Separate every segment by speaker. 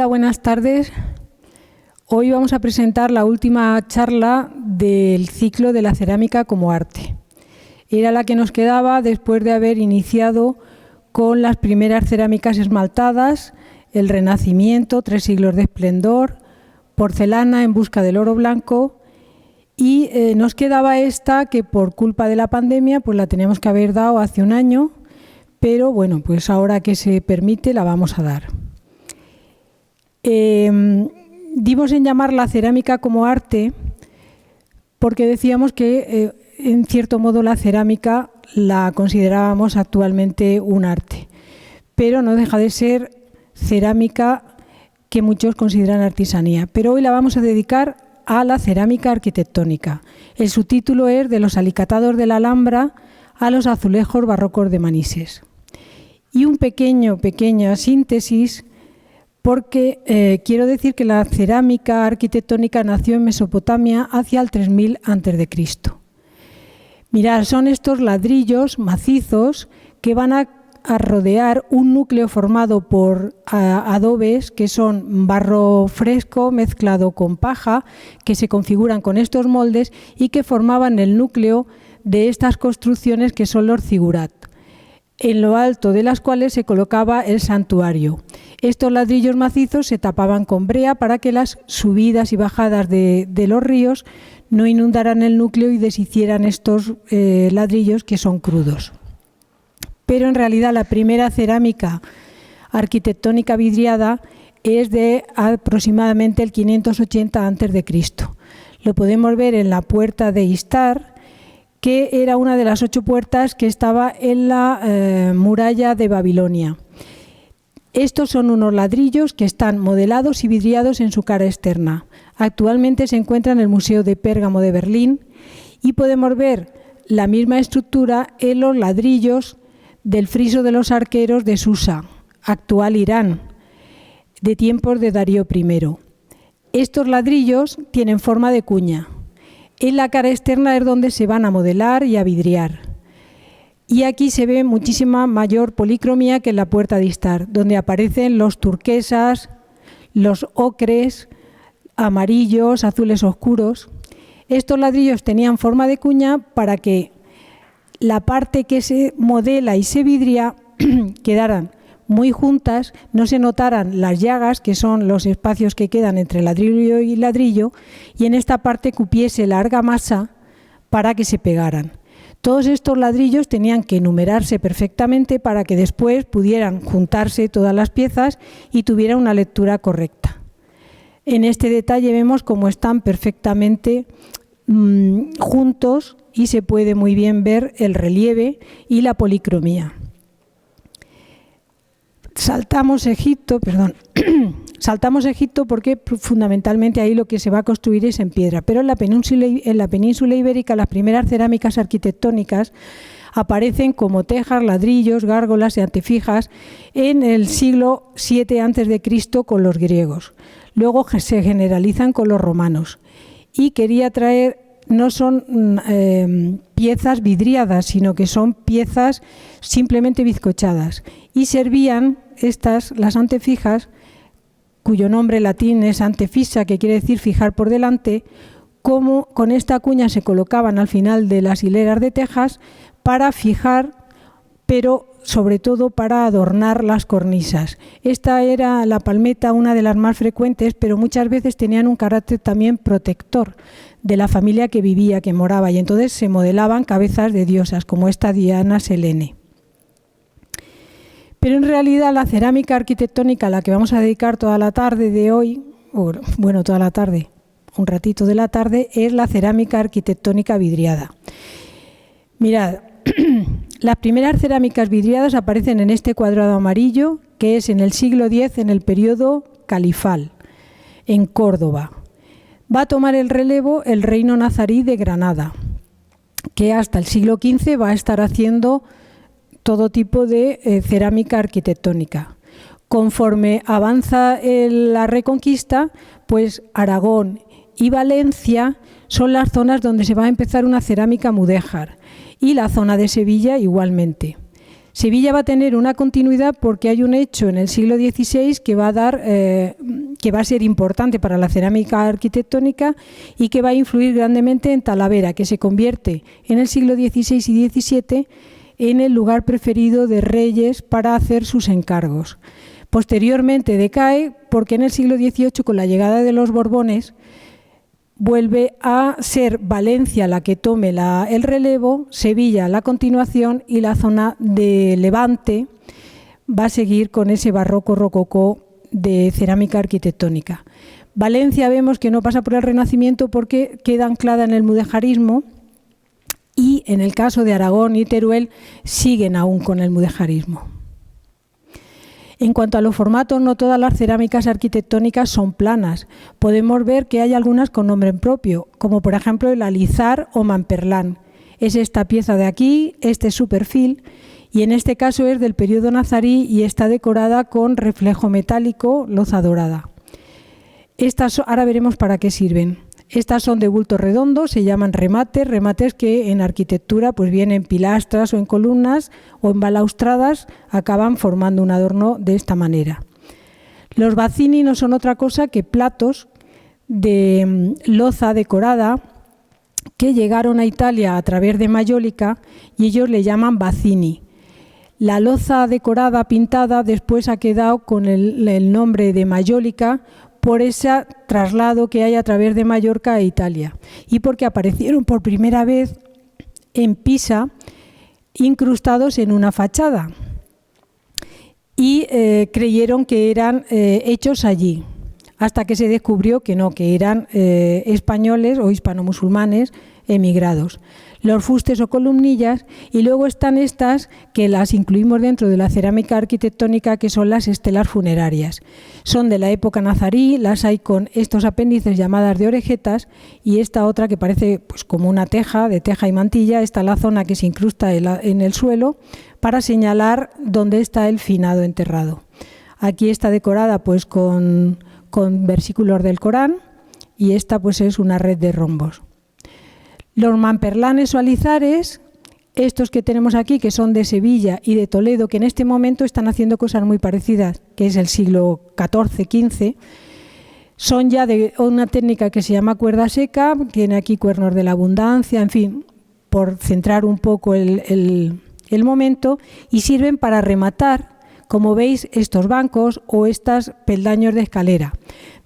Speaker 1: Hola, buenas tardes. Hoy vamos a presentar la última charla del ciclo de la cerámica como arte. Era la que nos quedaba después de haber iniciado con las primeras cerámicas esmaltadas, el Renacimiento, 3 siglos de esplendor, porcelana en busca del oro blanco y nos quedaba esta que por culpa de la pandemia pues la teníamos que haber dado hace un año, pero bueno, pues ahora que se permite la vamos a dar. Dimos en llamar la cerámica como arte porque decíamos que en cierto modo la cerámica la considerábamos actualmente un arte, pero no deja de ser cerámica que muchos consideran artesanía. Pero hoy la vamos a dedicar a la cerámica arquitectónica. El subtítulo es De los alicatados de la Alhambra a los azulejos barrocos de Manises. Y un pequeña síntesis, porque quiero decir que la cerámica arquitectónica nació en Mesopotamia hacia el 3000 a.C. Mirad, son estos ladrillos macizos que van a rodear un núcleo formado por adobes, que son barro fresco mezclado con paja, que se configuran con estos moldes y que formaban el núcleo de estas construcciones que son los zigurat, en lo alto de las cuales se colocaba el santuario. Estos ladrillos macizos se tapaban con brea para que las subidas y bajadas de los ríos no inundaran el núcleo y deshicieran estos ladrillos que son crudos. Pero en realidad la primera cerámica arquitectónica vidriada es de aproximadamente el 580 a.C. Lo podemos ver en la puerta de Istar, que era una de las 8 puertas que estaba en la muralla de Babilonia. Estos son unos ladrillos que están modelados y vidriados en su cara externa. Actualmente se encuentra en el Museo de Pérgamo de Berlín y podemos ver la misma estructura en los ladrillos del friso de los arqueros de Susa, actual Irán, de tiempos de Darío I. Estos ladrillos tienen forma de cuña. En la cara externa es donde se van a modelar y a vidriar. Y aquí se ve muchísima mayor policromía que en la puerta de Istar, donde aparecen los turquesas, los ocres, amarillos, azules oscuros. Estos ladrillos tenían forma de cuña para que la parte que se modela y se vidria quedaran muy juntas, no se notaran las llagas, que son los espacios que quedan entre ladrillo y ladrillo, y en esta parte cupiese la argamasa para que se pegaran. Todos estos ladrillos tenían que numerarse perfectamente para que después pudieran juntarse todas las piezas y tuviera una lectura correcta. En este detalle vemos cómo están perfectamente juntos y se puede muy bien ver el relieve y la policromía. Saltamos Egipto porque fundamentalmente ahí lo que se va a construir es en piedra, pero en la península ibérica las primeras cerámicas arquitectónicas aparecen como tejas, ladrillos, gárgolas y antefijas en el siglo VII a.C. con los griegos. Luego se generalizan con los romanos. Y quería traer, no son piezas vidriadas, sino que son piezas simplemente bizcochadas. Y servían las antefijas, cuyo nombre latín es antefisa, que quiere decir fijar por delante, como con esta cuña se colocaban al final de las hileras de tejas para fijar, pero sobre todo para adornar las cornisas. Esta era la palmeta, una de las más frecuentes, pero muchas veces tenían un carácter también protector de la familia que vivía, que moraba, y entonces se modelaban cabezas de diosas, como esta Diana Selene. Pero en realidad la cerámica arquitectónica a la que vamos a dedicar toda la tarde de hoy, toda la tarde, un ratito de la tarde, es la cerámica arquitectónica vidriada. Mirad, las primeras cerámicas vidriadas aparecen en este cuadrado amarillo, que es en el siglo X, en el periodo califal, en Córdoba. Va a tomar el relevo el reino nazarí de Granada, que hasta el siglo XV va a estar haciendo todo tipo de cerámica arquitectónica. Conforme avanza la Reconquista, pues Aragón y Valencia son las zonas donde se va a empezar una cerámica mudéjar, y la zona de Sevilla igualmente. Sevilla va a tener una continuidad porque hay un hecho en el siglo XVI que va a ser importante para la cerámica arquitectónica y que va a influir grandemente en Talavera, que se convierte en el siglo XVI y XVII en el lugar preferido de reyes para hacer sus encargos. Posteriormente decae porque en el siglo XVIII, con la llegada de los Borbones, vuelve a ser Valencia la que tome el relevo, Sevilla la continuación y la zona de Levante va a seguir con ese barroco rococó de cerámica arquitectónica. Valencia vemos que no pasa por el Renacimiento porque queda anclada en el mudéjarismo y en el caso de Aragón y Teruel siguen aún con el mudéjarismo. En cuanto a los formatos, no todas las cerámicas arquitectónicas son planas. Podemos ver que hay algunas con nombre propio, como por ejemplo el alizar o mamperlán. Es esta pieza de aquí, este es su perfil, y en este caso es del periodo nazarí y está decorada con reflejo metálico, loza dorada. Ahora veremos para qué sirven. Estas son de bulto redondo, se llaman remates que en arquitectura pues bien en pilastras o en columnas o en balaustradas acaban formando un adorno de esta manera. Los bazzini no son otra cosa que platos de loza decorada que llegaron a Italia a través de Mayólica y ellos le llaman bazzini. La loza decorada, pintada, después ha quedado con el nombre de Mayólica por ese traslado que hay a través de Mallorca a Italia y porque aparecieron por primera vez en Pisa incrustados en una fachada y creyeron que eran hechos allí, hasta que se descubrió que no, que eran españoles o hispano-musulmanes emigrados. Los fustes o columnillas, y luego están estas que las incluimos dentro de la cerámica arquitectónica, que son las estelas funerarias. Son de la época nazarí, las hay con estos apéndices llamadas de orejetas y esta otra que parece pues, como una teja, de teja y mantilla, está la zona que se incrusta en el suelo para señalar dónde está el finado enterrado. Aquí está decorada pues con versículos del Corán y esta pues es una red de rombos. Los mamperlanes o alizares, estos que tenemos aquí, que son de Sevilla y de Toledo, que en este momento están haciendo cosas muy parecidas, que es el siglo XIV-XV, son ya de una técnica que se llama cuerda seca, tiene aquí cuernos de la abundancia, en fin, por centrar un poco el momento, y sirven para rematar, como veis, estos bancos o estos peldaños de escalera.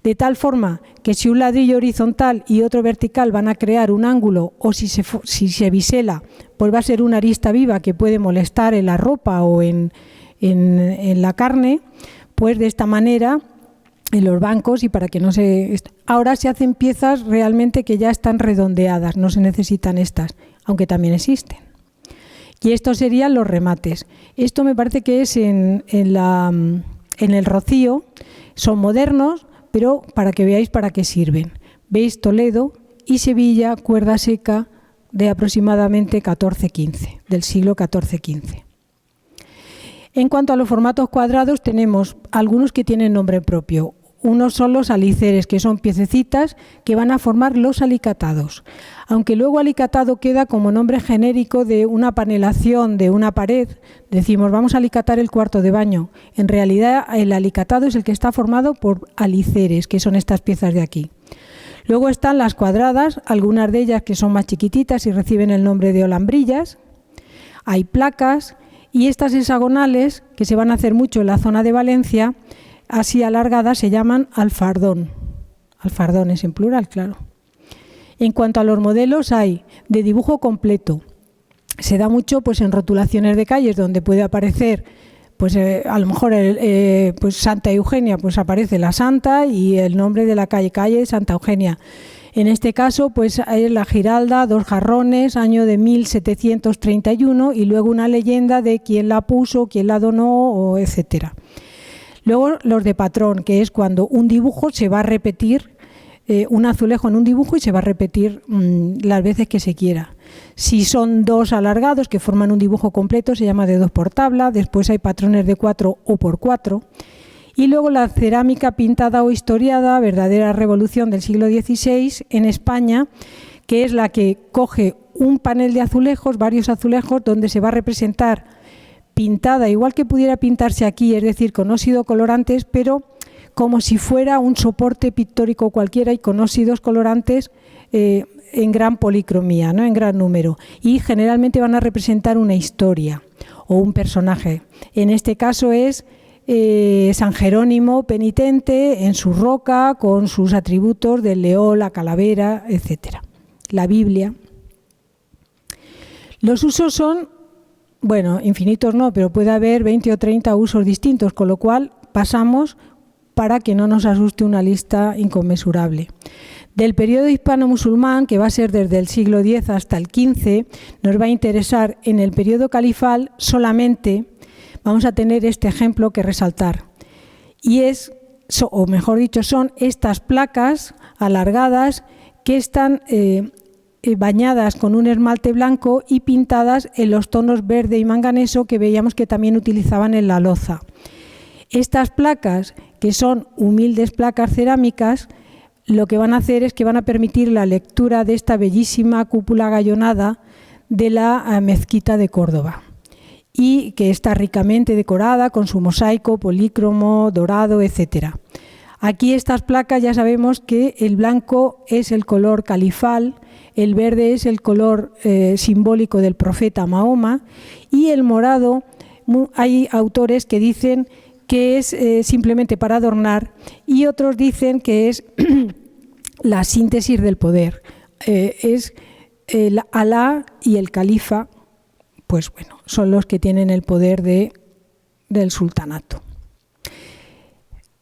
Speaker 1: De tal forma que si un ladrillo horizontal y otro vertical van a crear un ángulo o si se bisela, pues va a ser una arista viva que puede molestar en la ropa o en la carne, pues de esta manera en los bancos y para que no se... Ahora se hacen piezas realmente que ya están redondeadas, no se necesitan estas, aunque también existen. Y estos serían los remates. Esto me parece que es en el Rocío, son modernos, pero para que veáis para qué sirven. Veis Toledo y Sevilla, cuerda seca de aproximadamente XIV-XV, del siglo XIV-XV. En cuanto a los formatos cuadrados, tenemos algunos que tienen nombre propio. Unos son los aliceres, que son piececitas que van a formar los alicatados. Aunque luego alicatado queda como nombre genérico de una panelación de una pared, decimos vamos a alicatar el cuarto de baño. En realidad el alicatado es el que está formado por aliceres, que son estas piezas de aquí. Luego están las cuadradas, algunas de ellas que son más chiquititas y reciben el nombre de olambrillas. Hay placas y estas hexagonales, que se van a hacer mucho en la zona de Valencia, así alargadas, se llaman alfardón. Alfardones en plural, claro. En cuanto a los modelos, hay de dibujo completo. Se da mucho pues, en rotulaciones de calles donde puede aparecer, pues a lo mejor pues Santa Eugenia, pues aparece la Santa y el nombre de la calle Santa Eugenia. En este caso, pues hay la Giralda, 2 jarrones, año de 1731 y luego una leyenda de quién la puso, quién la donó, o etcétera. Luego los de patrón, que es cuando un dibujo se va a repetir, un azulejo en un dibujo y se va a repetir las veces que se quiera. Si son 2 alargados que forman un dibujo completo, se llama de 2 por tabla. Después hay patrones de 4 o por 4. Y luego la cerámica pintada o historiada, verdadera revolución del siglo XVI en España, que es la que coge un panel de azulejos, varios azulejos, donde se va a representar pintada, igual que pudiera pintarse aquí, es decir, con óxido colorantes, pero como si fuera un soporte pictórico cualquiera y con óxidos colorantes en gran policromía, ¿no? En gran número. Y generalmente van a representar una historia o un personaje. En este caso es San Jerónimo penitente en su roca con sus atributos del león, la calavera, etc. La Biblia. Los usos son, bueno, infinitos no, pero puede haber 20 o 30 usos distintos, con lo cual pasamos para que no nos asuste una lista inconmensurable. Del periodo hispano-musulmán, que va a ser desde el siglo X hasta el XV, nos va a interesar en el periodo califal solamente, vamos a tener este ejemplo que resaltar. Y es, o mejor dicho, son estas placas alargadas que están bañadas con un esmalte blanco y pintadas en los tonos verde y manganeso que veíamos que también utilizaban en la loza. Estas placas, que son humildes placas cerámicas, lo que van a hacer es que van a permitir la lectura de esta bellísima cúpula gallonada de la mezquita de Córdoba y que está ricamente decorada con su mosaico, polícromo, dorado, etc. Aquí estas placas ya sabemos que el blanco es el color califal, el verde es el color simbólico del profeta Mahoma y el morado, hay autores que dicen que es simplemente para adornar y otros dicen que es la síntesis del poder. Es el Alá y el califa, pues bueno, son los que tienen el poder del sultanato.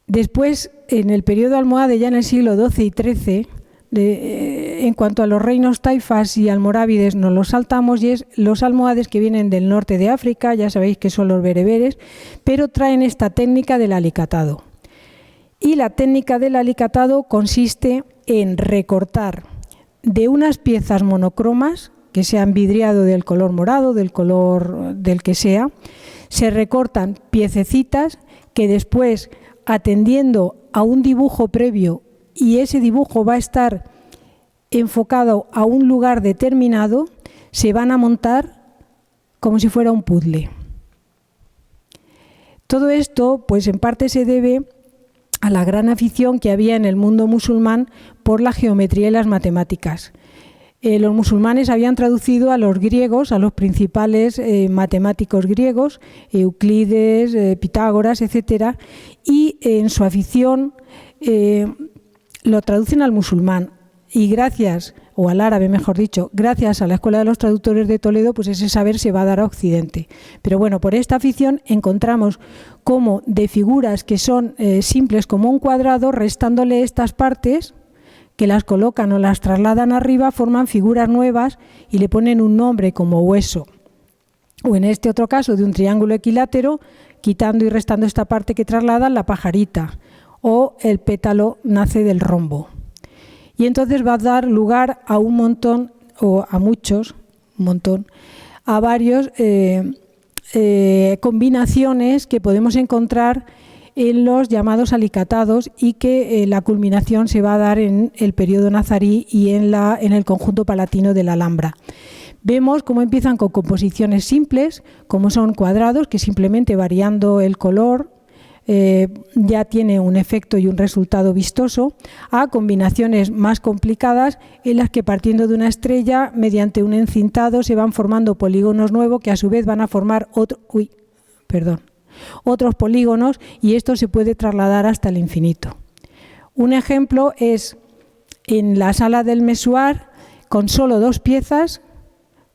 Speaker 1: Después, en el periodo almohade, ya en el siglo XII y XIII, en cuanto a los reinos taifas y almorávides nos los saltamos y es los almohades que vienen del norte de África, ya sabéis que son los bereberes, pero traen esta técnica del alicatado. Y la técnica del alicatado consiste en recortar de unas piezas monocromas que se han vidriado del color morado, del color del que sea, se recortan piececitas que después, atendiendo a un dibujo previo, y ese dibujo va a estar enfocado a un lugar determinado, se van a montar como si fuera un puzzle. Todo esto, pues en parte se debe a la gran afición que había en el mundo musulmán por la geometría y las matemáticas. Los musulmanes habían traducido a los griegos, a los principales matemáticos griegos, Euclides, Pitágoras, etc., y en su afición lo traducen al musulmán y gracias, o al árabe mejor dicho, gracias a la Escuela de los Traductores de Toledo, pues ese saber se va a dar a Occidente. Pero bueno, por esta afición encontramos como de figuras que son simples como un cuadrado, restándole estas partes, que las colocan o las trasladan arriba, forman figuras nuevas y le ponen un nombre como hueso. O en este otro caso de un triángulo equilátero, quitando y restando esta parte que trasladan, la pajarita. O el pétalo nace del rombo. Y entonces va a dar lugar a un montón, o a muchos, un montón, a varios combinaciones que podemos encontrar en los llamados alicatados y que la culminación se va a dar en el periodo nazarí y en el conjunto palatino de la Alhambra. Vemos cómo empiezan con composiciones simples, como son cuadrados, que simplemente variando el color ya tiene un efecto y un resultado vistoso, a combinaciones más complicadas en las que partiendo de una estrella, mediante un encintado, se van formando polígonos nuevos que a su vez van a formar otros polígonos y esto se puede trasladar hasta el infinito. Un ejemplo es en la sala del Mesuar, con solo 2 piezas,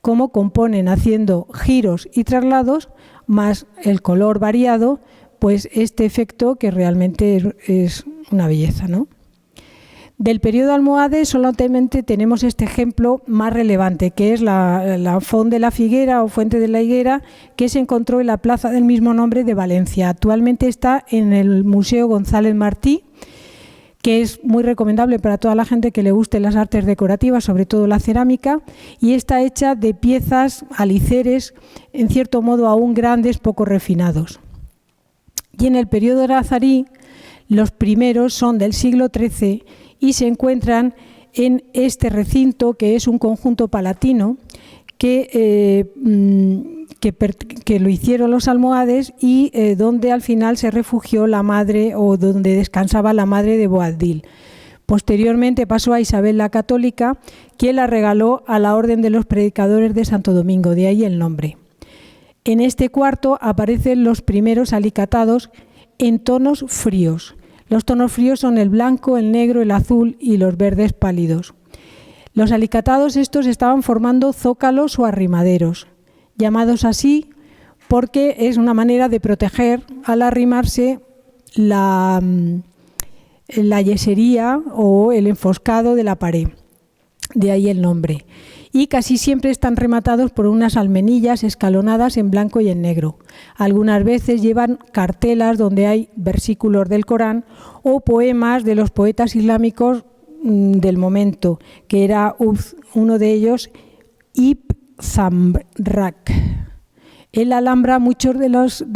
Speaker 1: cómo componen haciendo giros y traslados, más el color variado, pues este efecto que realmente es una belleza, ¿no? Del periodo almohade solamente tenemos este ejemplo más relevante, que es la Font de la Figuera o Fuente de la Higuera, que se encontró en la plaza del mismo nombre de Valencia. Actualmente está en el Museo González Martí, que es muy recomendable para toda la gente que le guste las artes decorativas, sobre todo la cerámica, y está hecha de piezas aliceres, en cierto modo aún grandes, poco refinados. Y en el periodo nazarí, los primeros son del siglo XIII y se encuentran en este recinto, que es un conjunto palatino, que que lo hicieron los almohades y donde al final se refugió la madre, o donde descansaba la madre de Boabdil. Posteriormente pasó a Isabel la Católica, quien la regaló a la Orden de los Predicadores de Santo Domingo, de ahí el nombre. En este cuarto aparecen los primeros alicatados en tonos fríos. Los tonos fríos son el blanco, el negro, el azul y los verdes pálidos. Los alicatados estos estaban formando zócalos o arrimaderos, llamados así porque es una manera de proteger al arrimarse la yesería o el enfoscado de la pared, de ahí el nombre. Y casi siempre están rematados por unas almenillas escalonadas en blanco y en negro. Algunas veces llevan cartelas donde hay versículos del Corán o poemas de los poetas islámicos del momento, que era uno de ellos, Ibn Zamrak. En la Alhambra, muchos de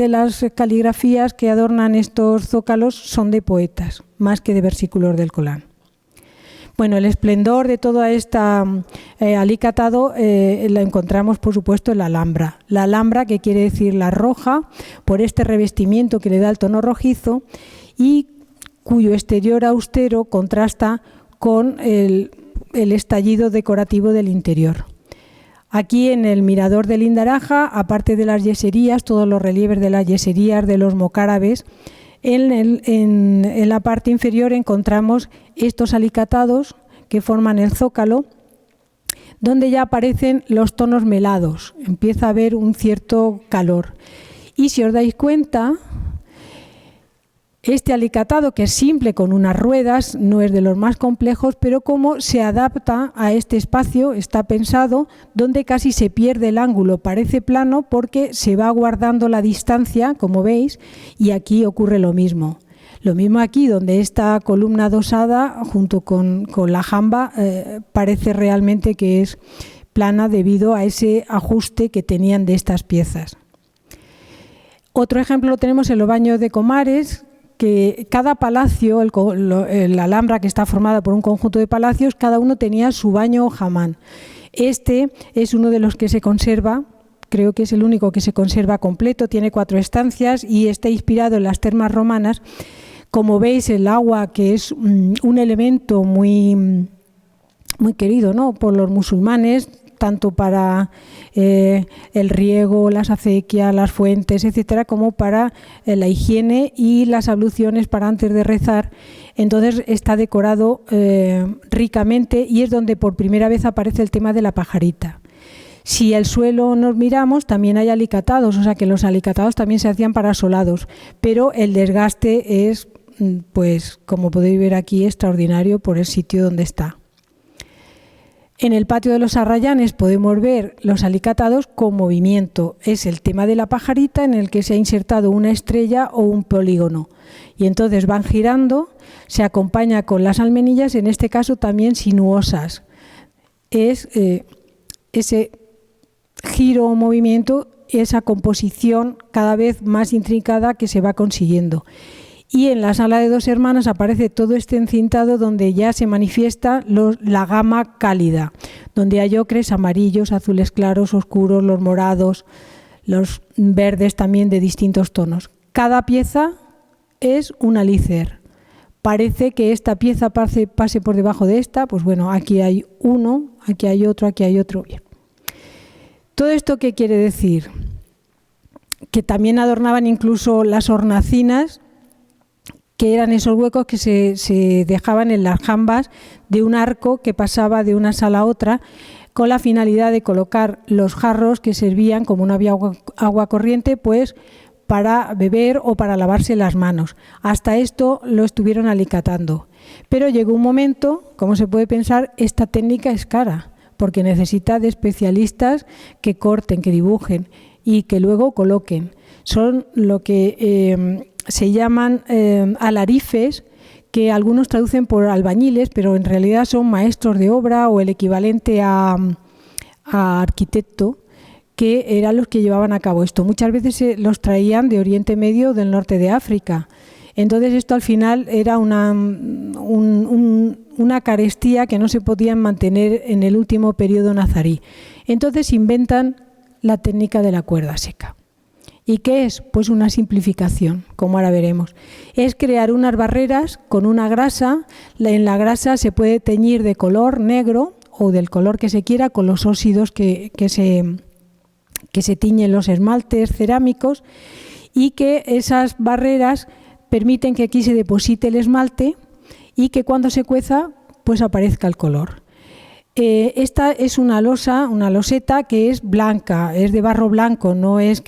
Speaker 1: las caligrafías que adornan estos zócalos son de poetas, más que de versículos del Corán. Bueno, el esplendor de toda esta alicatado la encontramos, por supuesto, en la Alhambra. La Alhambra, que quiere decir la roja, por este revestimiento que le da el tono rojizo y cuyo exterior austero contrasta con el estallido decorativo del interior. Aquí en el mirador del Indaraja, aparte de las yeserías, todos los relieves de las yeserías de los mocárabes, en la parte inferior encontramos estos alicatados que forman el zócalo, donde ya aparecen los tonos melados, empieza a haber un cierto calor. Y si os dais cuenta, este alicatado, que es simple con unas ruedas, no es de los más complejos, pero como se adapta a este espacio, está pensado donde casi se pierde el ángulo, parece plano porque se va guardando la distancia, como veis, y aquí ocurre lo mismo. Lo mismo aquí, donde esta columna dosada junto con la jamba parece realmente que es plana debido a ese ajuste que tenían de estas piezas. Otro ejemplo lo tenemos en los baños de Comares, que cada palacio, la Alhambra, que está formada por un conjunto de palacios, cada uno tenía su baño o hamán. Este es uno de los que se conserva, creo que es el único que se conserva completo, tiene 4 estancias y está inspirado en las termas romanas. Como veis, el agua, que es un elemento muy querido, ¿no?, por los musulmanes, tanto para el riego, las acequias, las fuentes, etcétera, como para la higiene y las abluciones para antes de rezar. Entonces está decorado ricamente y es donde por primera vez aparece el tema de la pajarita. Si el suelo nos miramos, también hay alicatados, o sea que los alicatados también se hacían para solados, pero el desgaste es, pues como podéis ver aquí, extraordinario por el sitio donde está. En el patio de los Arrayanes podemos ver los alicatados con movimiento. Es el tema de la pajarita en el que se ha insertado una estrella o un polígono. Y entonces van girando, se acompaña con las almenillas, en este caso también sinuosas. Es ese giro o movimiento, esa composición cada vez más intrincada que se va consiguiendo. Y en la sala de 2 hermanas aparece todo este encintado donde ya se manifiesta la gama cálida, donde hay ocres, amarillos, azules claros, oscuros, los morados, los verdes también de distintos tonos. Cada pieza es un alícer. Parece que esta pieza pase por debajo de esta, pues bueno, aquí hay uno, aquí hay otro, aquí hay otro. Bien. ¿Todo esto qué quiere decir? Que también adornaban incluso las hornacinas, que eran esos huecos que se dejaban en las jambas de un arco que pasaba de una sala a otra, con la finalidad de colocar los jarros que servían, como no había agua corriente, pues para beber o para lavarse las manos. Hasta esto lo estuvieron alicatando. Pero llegó un momento, como se puede pensar, esta técnica es cara, porque necesita de especialistas que corten, que dibujen y que luego coloquen. Son lo que se llaman alarifes, que algunos traducen por albañiles, pero en realidad son maestros de obra o el equivalente a arquitecto, que eran los que llevaban a cabo esto. Muchas veces los traían de Oriente Medio o del norte de África. Entonces esto al final era una carestía que no se podían mantener en el último periodo nazarí. Entonces inventan la técnica de la cuerda seca. ¿Y qué es? Pues una simplificación, como ahora veremos. Es crear unas barreras con una grasa. En la grasa se puede teñir de color negro o del color que se quiera con los óxidos que se tiñen los esmaltes cerámicos, y que esas barreras permiten que aquí se deposite el esmalte y que cuando se cueza pues aparezca el color. Esta es una loseta que es blanca, es de barro blanco, no es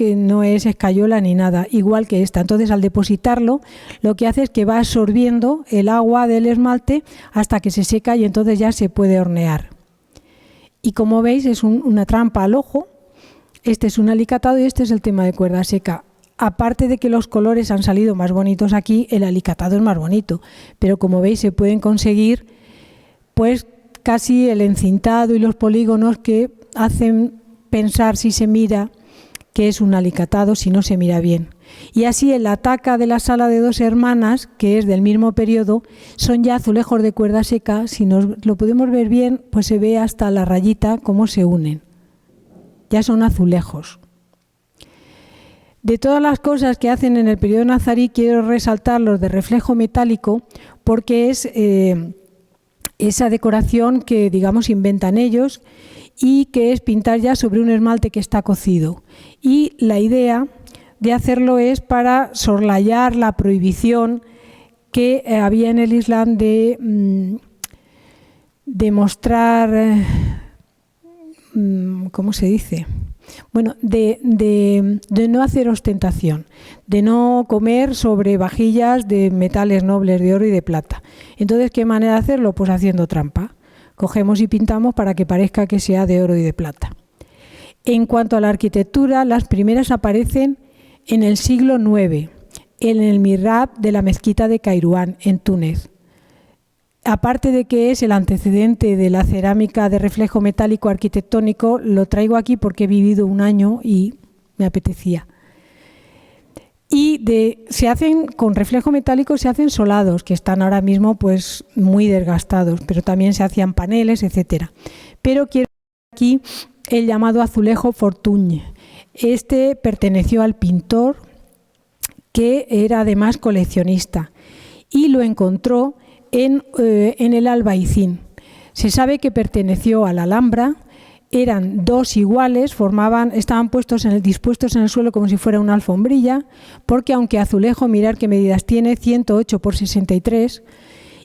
Speaker 1: escayola ni nada, igual que esta. Entonces, al depositarlo, lo que hace es que va absorbiendo el agua del esmalte hasta que se seca y entonces ya se puede hornear. Y como veis, es una trampa al ojo. Este es un alicatado y este es el tema de cuerda seca. Aparte de que los colores han salido más bonitos aquí, el alicatado es más bonito. Pero como veis, se pueden conseguir pues casi el encintado y los polígonos que hacen pensar, si se mira, que es un alicatado si no se mira bien. Y así el ataca de la Sala de Dos Hermanas, que es del mismo periodo, son ya azulejos de cuerda seca. Si nos lo podemos ver bien, pues se ve hasta la rayita cómo se unen. Ya son azulejos. De todas las cosas que hacen en el periodo nazarí, quiero resaltar los de reflejo metálico, porque es esa decoración que, digamos, inventan ellos, y que es pintar ya sobre un esmalte que está cocido. Y la idea de hacerlo es para soslayar la prohibición que había en el Islam de mostrar, ¿cómo se dice? Bueno, de no hacer ostentación, de no comer sobre vajillas de metales nobles, de oro y de plata. Entonces, ¿qué manera de hacerlo? Pues haciendo trampa. Cogemos y pintamos para que parezca que sea de oro y de plata. En cuanto a la arquitectura, las primeras aparecen en el siglo IX, en el mihrab de la mezquita de Kairouán, en Túnez. Aparte de que es el antecedente de la cerámica de reflejo metálico arquitectónico, lo traigo aquí porque he vivido un año y me apetecía. Y se hacen con reflejo metálico, se hacen solados, que están ahora mismo pues muy desgastados, pero también se hacían paneles, etcétera. Pero quiero aquí el llamado azulejo Fortuny. Este perteneció al pintor, que era además coleccionista, y lo encontró en el Albaicín. Se sabe que perteneció a la Alhambra. Eran dos iguales, estaban dispuestos en el suelo como si fuera una alfombrilla, porque aunque azulejo, mirar qué medidas tiene, 108 por 63,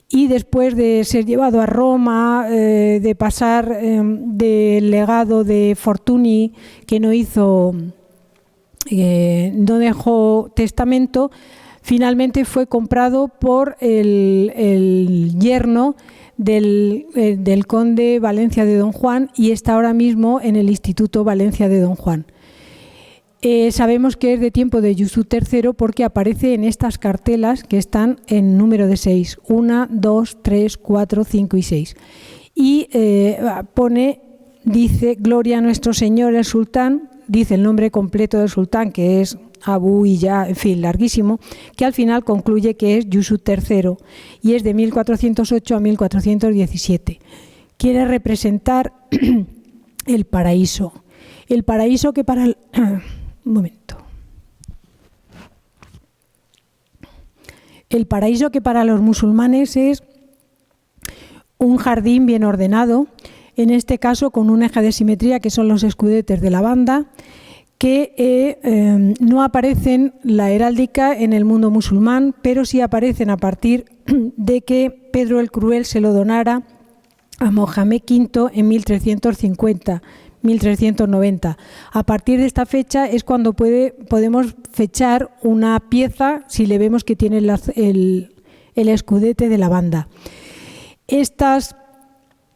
Speaker 1: y después de ser llevado a Roma, de pasar del legado de Fortuny, que no dejó testamento, finalmente fue comprado por el yerno del conde Valencia de Don Juan, y está ahora mismo en el Instituto Valencia de Don Juan. Sabemos que es de tiempo de Yusuf III porque aparece en estas cartelas que están en número de 6, 1, 2, 3, 4, 5 y 6. Y dice, gloria a nuestro señor el sultán, dice el nombre completo del sultán, que es Abu y ya, en fin, larguísimo, que al final concluye que es Yusuf III y es de 1408 a 1417. Quiere representar el paraíso. El paraíso que para El paraíso que para los musulmanes es un jardín bien ordenado, en este caso con un eje de simetría que son los escudetes de la banda, que no aparecen la heráldica en el mundo musulmán, pero sí aparecen a partir de que Pedro el Cruel se lo donara a Mohamed V en 1390. A partir de esta fecha es cuando podemos fechar una pieza si le vemos que tiene el escudete de la banda. Estas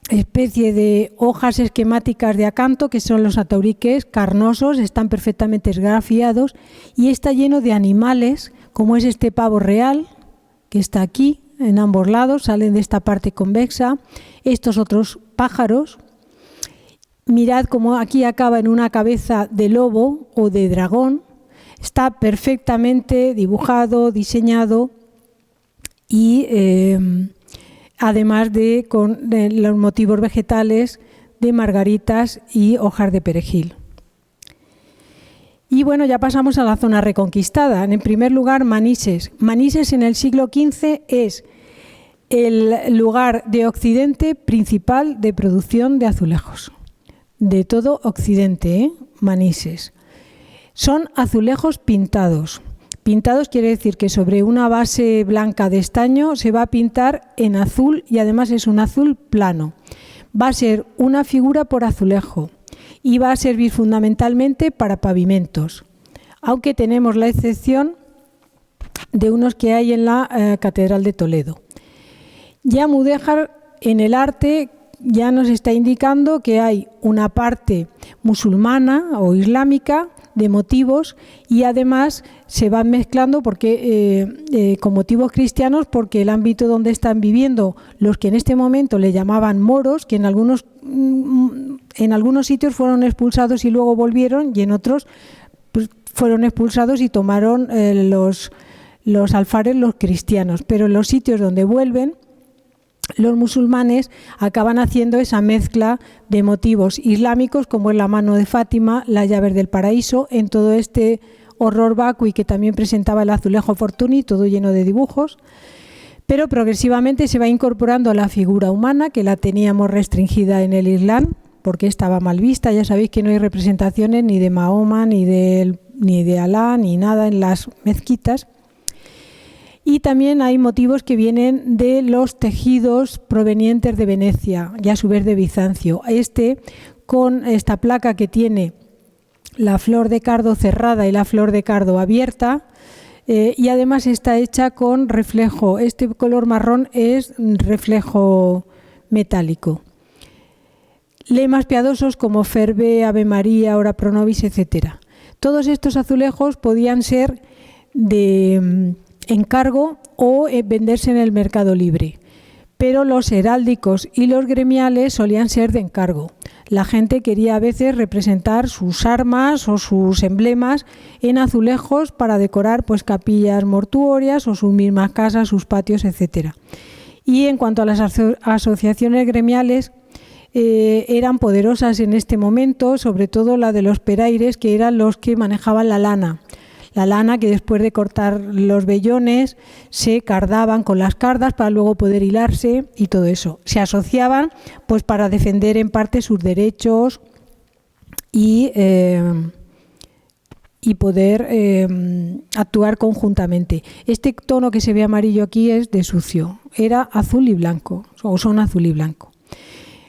Speaker 1: especie de hojas esquemáticas de acanto, que son los atauriques carnosos, están perfectamente esgrafiados, y está lleno de animales, como es este pavo real, que está aquí, en ambos lados, salen de esta parte convexa, estos otros pájaros. Mirad cómo aquí acaba en una cabeza de lobo o de dragón, está perfectamente dibujado, diseñado, y además con los motivos vegetales de margaritas y hojas de perejil. Y bueno, ya pasamos a la zona reconquistada. En primer lugar, Manises. Manises en el siglo XV es el lugar de Occidente principal de producción de azulejos. De todo Occidente, Manises. Son azulejos pintados. Pintados quiere decir que sobre una base blanca de estaño se va a pintar en azul y además es un azul plano. Va a ser una figura por azulejo y va a servir fundamentalmente para pavimentos, aunque tenemos la excepción de unos que hay en la Catedral de Toledo. Ya Mudéjar en el arte ya nos está indicando que hay una parte musulmana o islámica de motivos y además se van mezclando porque con motivos cristianos, porque el ámbito donde están viviendo los que en este momento le llamaban moros, que en algunos sitios fueron expulsados y luego volvieron, y en otros pues, fueron expulsados y tomaron los alfares los cristianos, pero en los sitios donde vuelven los musulmanes acaban haciendo esa mezcla de motivos islámicos, como es la mano de Fátima, las llaves del paraíso, en todo este horror vacui que también presentaba el azulejo Fortuny, todo lleno de dibujos, pero progresivamente se va incorporando la figura humana, que la teníamos restringida en el Islam, porque estaba mal vista. Ya sabéis que no hay representaciones ni de Mahoma, ni de Alá, ni nada en las mezquitas. Y también hay motivos que vienen de los tejidos provenientes de Venecia y a su vez de Bizancio. Con esta placa que tiene la flor de cardo cerrada y la flor de cardo abierta, y además está hecha con reflejo. Este color marrón es reflejo metálico. Lemas piadosos como Ferve, Ave María, Ora pro nobis, etc. Todos estos azulejos podían ser de encargo o venderse en el mercado libre, pero los heráldicos y los gremiales solían ser de encargo. La gente quería a veces representar sus armas o sus emblemas en azulejos para decorar pues capillas mortuorias o sus mismas casas, sus patios, etc. Y en cuanto a las asociaciones gremiales, eran poderosas en este momento, sobre todo la de los peraires, que eran los que manejaban la lana. La lana que después de cortar los vellones se cardaban con las cardas para luego poder hilarse y todo eso. Se asociaban pues para defender en parte sus derechos y poder actuar conjuntamente. Este tono que se ve amarillo aquí es de sucio. Era azul y blanco, o son azul y blanco.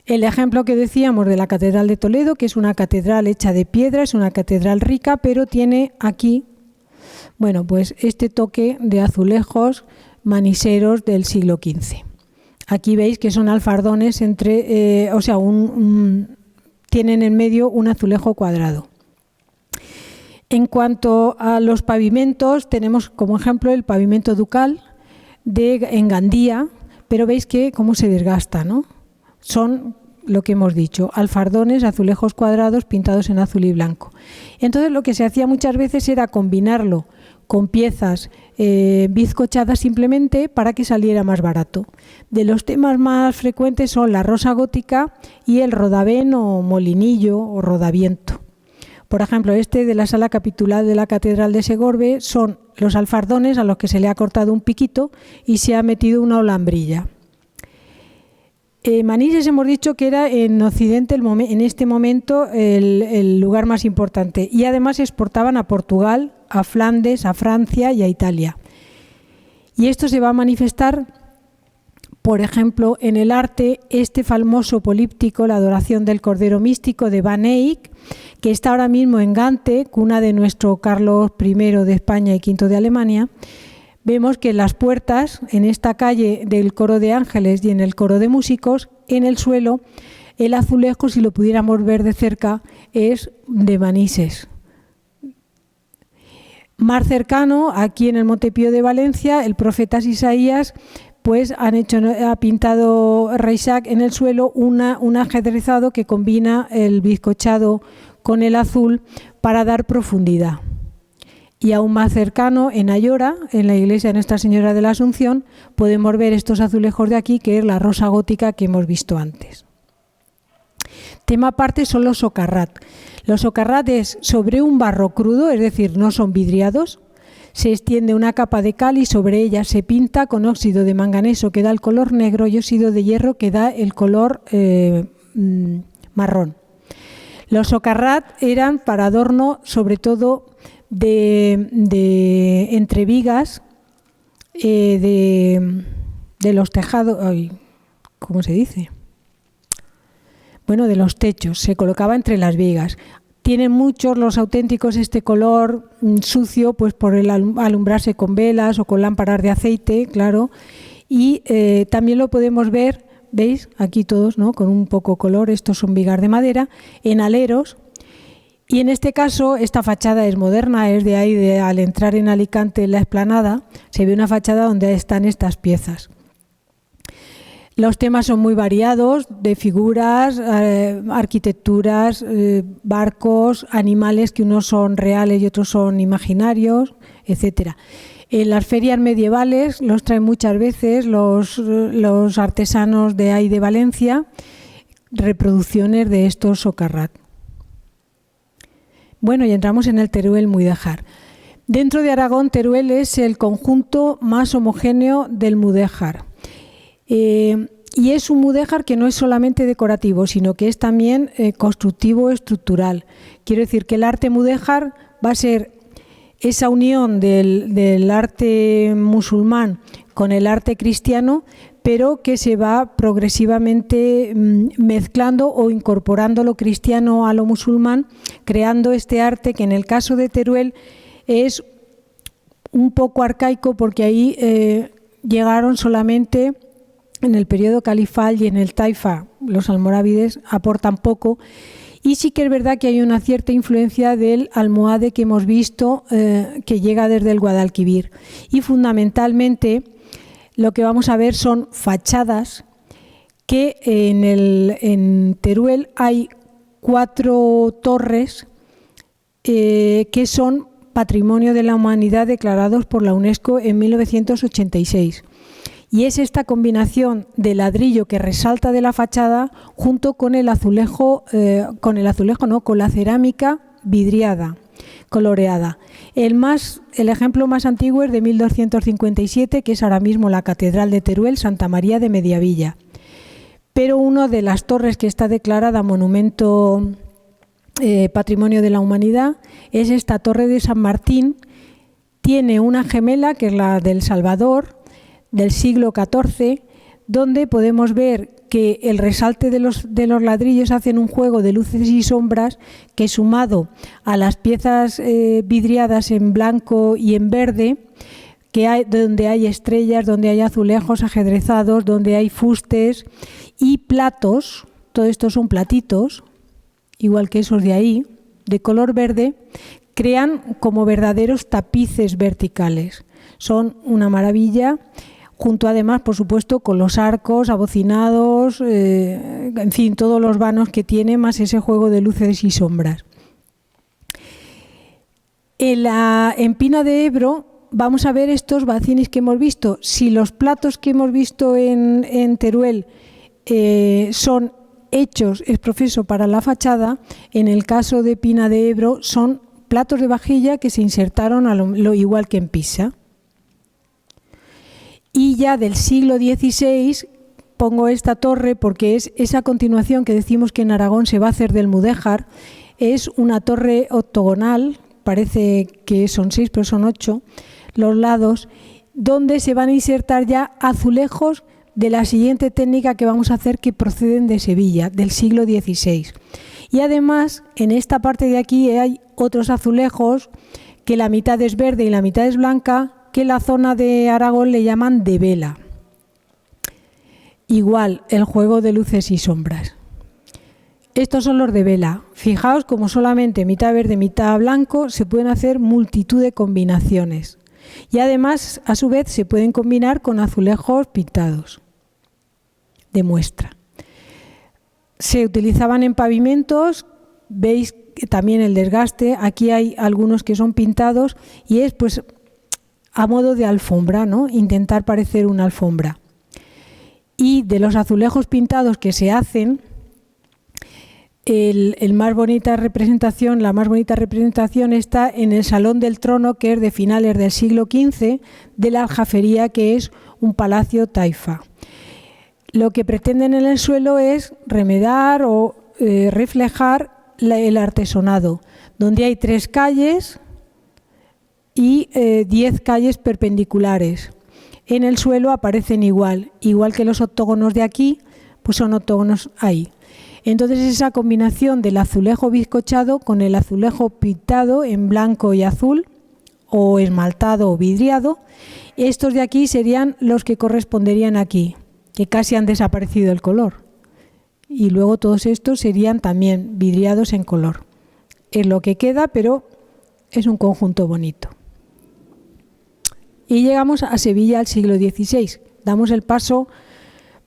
Speaker 1: El ejemplo que decíamos de la Catedral de Toledo, que es una catedral hecha de piedra, es una catedral rica, pero tiene aquí, bueno, pues este toque de azulejos maniseros del siglo XV. Aquí veis que son alfardones tienen en medio un azulejo cuadrado. En cuanto a los pavimentos, tenemos como ejemplo el pavimento ducal en Gandía, pero veis que cómo se desgasta, ¿no? Son lo que hemos dicho, alfardones, azulejos cuadrados pintados en azul y blanco. Entonces lo que se hacía muchas veces era combinarlo con piezas bizcochadas simplemente para que saliera más barato. De los temas más frecuentes son la rosa gótica y el rodavén o molinillo o rodaviento. Por ejemplo, de la sala capitular de la Catedral de Segorbe son los alfardones a los que se le ha cortado un piquito y se ha metido una olambrilla. Manises hemos dicho que era en Occidente en este momento el lugar más importante, y además exportaban a Portugal, a Flandes, a Francia y a Italia. Y esto se va a manifestar, por ejemplo, en el arte, este famoso políptico, la adoración del Cordero Místico de Van Eyck, que está ahora mismo en Gante, cuna de nuestro Carlos I de España y V de Alemania. Vemos que en las puertas, en esta calle del Coro de Ángeles y en el Coro de Músicos, en el suelo, el azulejo, si lo pudiéramos ver de cerca, es de Manises. Más cercano, aquí en el Montepío de Valencia, el Profetas Isaías, pues ha pintado Reixac en el suelo un ajedrezado que combina el bizcochado con el azul para dar profundidad. Y aún más cercano, en Ayora, en la iglesia de Nuestra Señora de la Asunción, podemos ver estos azulejos de aquí, que es la rosa gótica que hemos visto antes. Tema aparte son los socarrat. Los socarrates sobre un barro crudo, es decir, no son vidriados, se extiende una capa de cal y sobre ella se pinta con óxido de manganeso que da el color negro y óxido de hierro que da el color marrón. Los socarrat eran para adorno sobre todo de entre vigas de los tejados, ¿cómo se dice? Bueno, de los techos, se colocaba entre las vigas. Tienen muchos los auténticos este color sucio, pues por el alumbrarse con velas o con lámparas de aceite, claro. Y también lo podemos ver, ¿veis? Aquí todos, ¿no? Con un poco color, estos son vigas de madera, en aleros. Y en este caso, esta fachada es moderna, es de ahí, al entrar en Alicante, en la Explanada, se ve una fachada donde están estas piezas. Los temas son muy variados, de figuras, arquitecturas, barcos, animales que unos son reales y otros son imaginarios, etcétera. En las ferias medievales los traen muchas veces los artesanos de ahí de Valencia, reproducciones de estos socarrat. Bueno, y entramos en el Teruel Mudéjar. Dentro de Aragón, Teruel es el conjunto más homogéneo del mudéjar. Y es un mudéjar que no es solamente decorativo, sino que es también constructivo, estructural. Quiero decir que el arte mudéjar va a ser esa unión del arte musulmán con el arte cristiano, pero que se va progresivamente mezclando o incorporando lo cristiano a lo musulmán, creando este arte que en el caso de Teruel es un poco arcaico porque ahí llegaron solamente en el periodo califal y en el taifa. Los almorávides aportan poco y sí que es verdad que hay una cierta influencia del almohade que hemos visto que llega desde el Guadalquivir, y fundamentalmente lo que vamos a ver son fachadas que en Teruel hay 4 torres que son Patrimonio de la Humanidad declarados por la UNESCO en 1986. Y es esta combinación de ladrillo que resalta de la fachada junto con el azulejo, con la cerámica vidriada, coloreada. El ejemplo más antiguo es de 1257, que es ahora mismo la Catedral de Teruel, Santa María de Mediavilla. Pero una de las torres que está declarada Monumento Patrimonio de la Humanidad es esta Torre de San Martín. Tiene una gemela, que es la del Salvador, del siglo XIV, donde podemos ver que el resalte de los ladrillos hacen un juego de luces y sombras que, sumado a las piezas vidriadas en blanco y en verde, donde hay estrellas, donde hay azulejos ajedrezados, donde hay fustes y platos, todo esto son platitos, igual que esos de ahí, de color verde, crean como verdaderos tapices verticales. Son una maravilla, junto además, por supuesto, con los arcos abocinados, en fin, todos los vanos que tiene, más ese juego de luces y sombras. En Pina de Ebro vamos a ver estos bacines que hemos visto. Si los platos que hemos visto en Teruel son hechos ex professo para la fachada, en el caso de Pina de Ebro son platos de vajilla que se insertaron a lo igual que en Pisa. Y ya del siglo XVI pongo esta torre porque es esa continuación que decimos que en Aragón se va a hacer del mudéjar. Es una torre octogonal, parece que son 6 pero son 8 los lados, donde se van a insertar ya azulejos de la siguiente técnica que vamos a hacer, que proceden de Sevilla, del siglo XVI. Y además en esta parte de aquí hay otros azulejos que la mitad es verde y la mitad es blanca, que la zona de Aragón le llaman de vela. Igual, el juego de luces y sombras. Estos son los de vela. Fijaos como solamente mitad verde, mitad blanco, se pueden hacer multitud de combinaciones. Y además, a su vez, se pueden combinar con azulejos pintados de muestra. Se utilizaban en pavimentos, veis también el desgaste. Aquí hay algunos que son pintados y es pues a modo de alfombra, ¿no? Intentar parecer una alfombra. Y de los azulejos pintados que se hacen, la más bonita representación está en el Salón del Trono, que es de finales del siglo XV, de la Aljafería, que es un palacio taifa. Lo que pretenden en el suelo es remedar o reflejar el artesonado, donde hay 3 calles y 10 calles perpendiculares. En el suelo aparecen igual que los octógonos de aquí, pues son octógonos ahí. Entonces esa combinación del azulejo bizcochado con el azulejo pintado en blanco y azul, o esmaltado o vidriado, estos de aquí serían los que corresponderían aquí, que casi han desaparecido el color. Y luego todos estos serían también vidriados en color. Es lo que queda, pero es un conjunto bonito. Y llegamos a Sevilla al siglo XVI. Damos el paso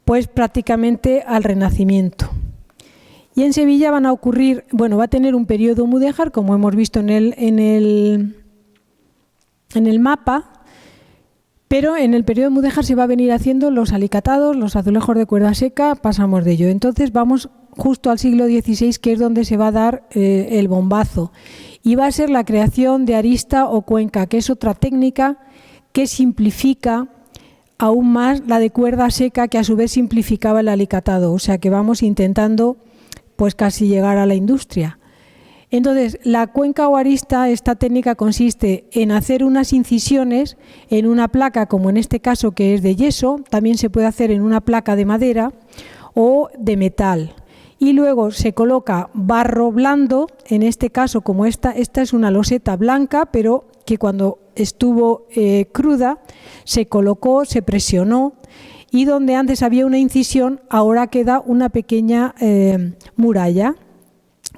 Speaker 1: pues prácticamente al Renacimiento. Y en Sevilla van a ocurrir, va a tener un periodo mudéjar, como hemos visto en el mapa, pero en el periodo mudéjar se va a venir haciendo los alicatados, los azulejos de cuerda seca, pasamos de ello. Entonces vamos justo al siglo XVI, que es donde se va a dar el bombazo. Y va a ser la creación de arista o cuenca, que es otra técnica que simplifica aún más la de cuerda seca, que a su vez simplificaba el alicatado. O sea que vamos intentando pues casi llegar a la industria. Entonces, la cuenca o arista, esta técnica consiste en hacer unas incisiones en una placa, como en este caso que es de yeso, también se puede hacer en una placa de madera o de metal. Y luego se coloca barro blando, en este caso como esta es una loseta blanca, pero que cuando estuvo cruda se colocó, se presionó, y donde antes había una incisión, ahora queda una pequeña muralla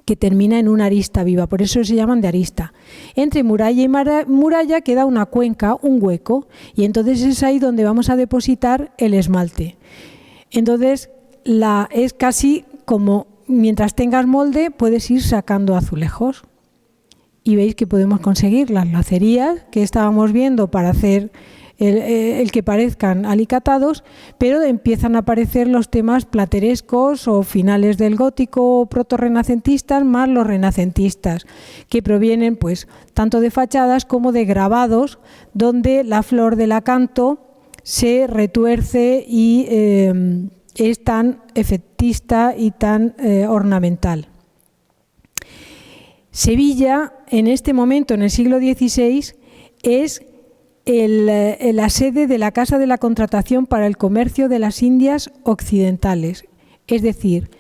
Speaker 1: que termina en una arista viva, por eso se llaman de arista. Entre muralla y muralla queda una cuenca, un hueco, y entonces es ahí donde vamos a depositar el esmalte. Entonces es casi como mientras tengas molde puedes ir sacando azulejos. Y veis que podemos conseguir las lacerías que estábamos viendo para hacer el que parezcan alicatados, pero empiezan a aparecer los temas platerescos o finales del gótico protorrenacentistas más los renacentistas, que provienen pues tanto de fachadas como de grabados, donde la flor del acanto se retuerce y es tan efectista y tan ornamental. Sevilla, en este momento, en el siglo XVI, es la sede de la Casa de la Contratación para el Comercio de las Indias Occidentales. Es decir,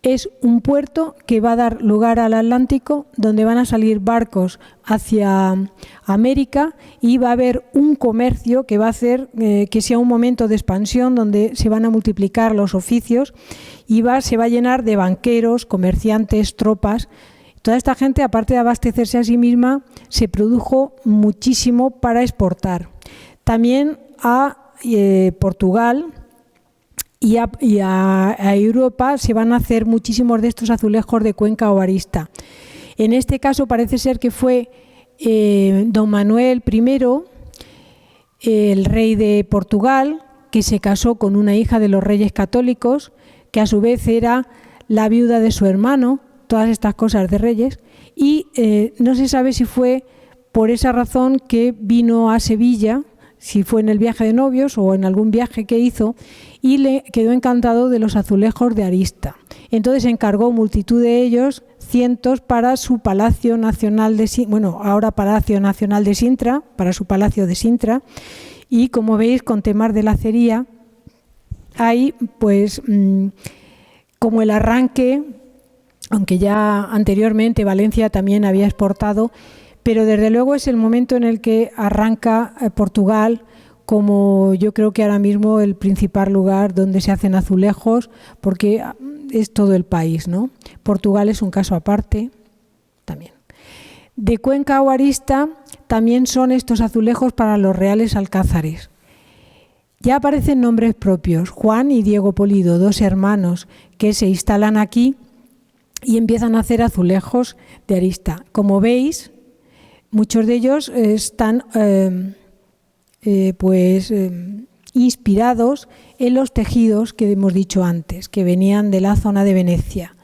Speaker 1: es un puerto que va a dar lugar al Atlántico, donde van a salir barcos hacia América, y va a haber un comercio que va a hacer que sea un momento de expansión donde se van a multiplicar los oficios y se va a llenar de banqueros, comerciantes, tropas. Toda esta gente, aparte de abastecerse a sí misma, se produjo muchísimo para exportar. También a Portugal y a Europa se van a hacer muchísimos de estos azulejos de cuenca o arista. En este caso parece ser que fue don Manuel I, el rey de Portugal, que se casó con una hija de los reyes católicos, que a su vez era la viuda de su hermano, todas estas cosas de reyes, y no se sabe si fue por esa razón que vino a Sevilla, si fue en el viaje de novios o en algún viaje que hizo, y le quedó encantado de los azulejos de arista. Entonces encargó multitud de ellos, cientos, para su Palacio Nacional ahora Palacio Nacional de Sintra, para su Palacio de Sintra, y como veis con temas de lacería hay pues como el arranque, aunque ya anteriormente Valencia también había exportado, pero desde luego es el momento en el que arranca Portugal como yo creo que ahora mismo el principal lugar donde se hacen azulejos, porque es todo el país, ¿no? Portugal es un caso aparte también. De cuenca o arista también son estos azulejos para los reales alcázares. Ya aparecen nombres propios, Juan y Diego Polido, 2 hermanos que se instalan aquí y empiezan a hacer azulejos de arista. Como veis, muchos de ellos están inspirados en los tejidos que hemos dicho antes, que venían de la zona de Venecia.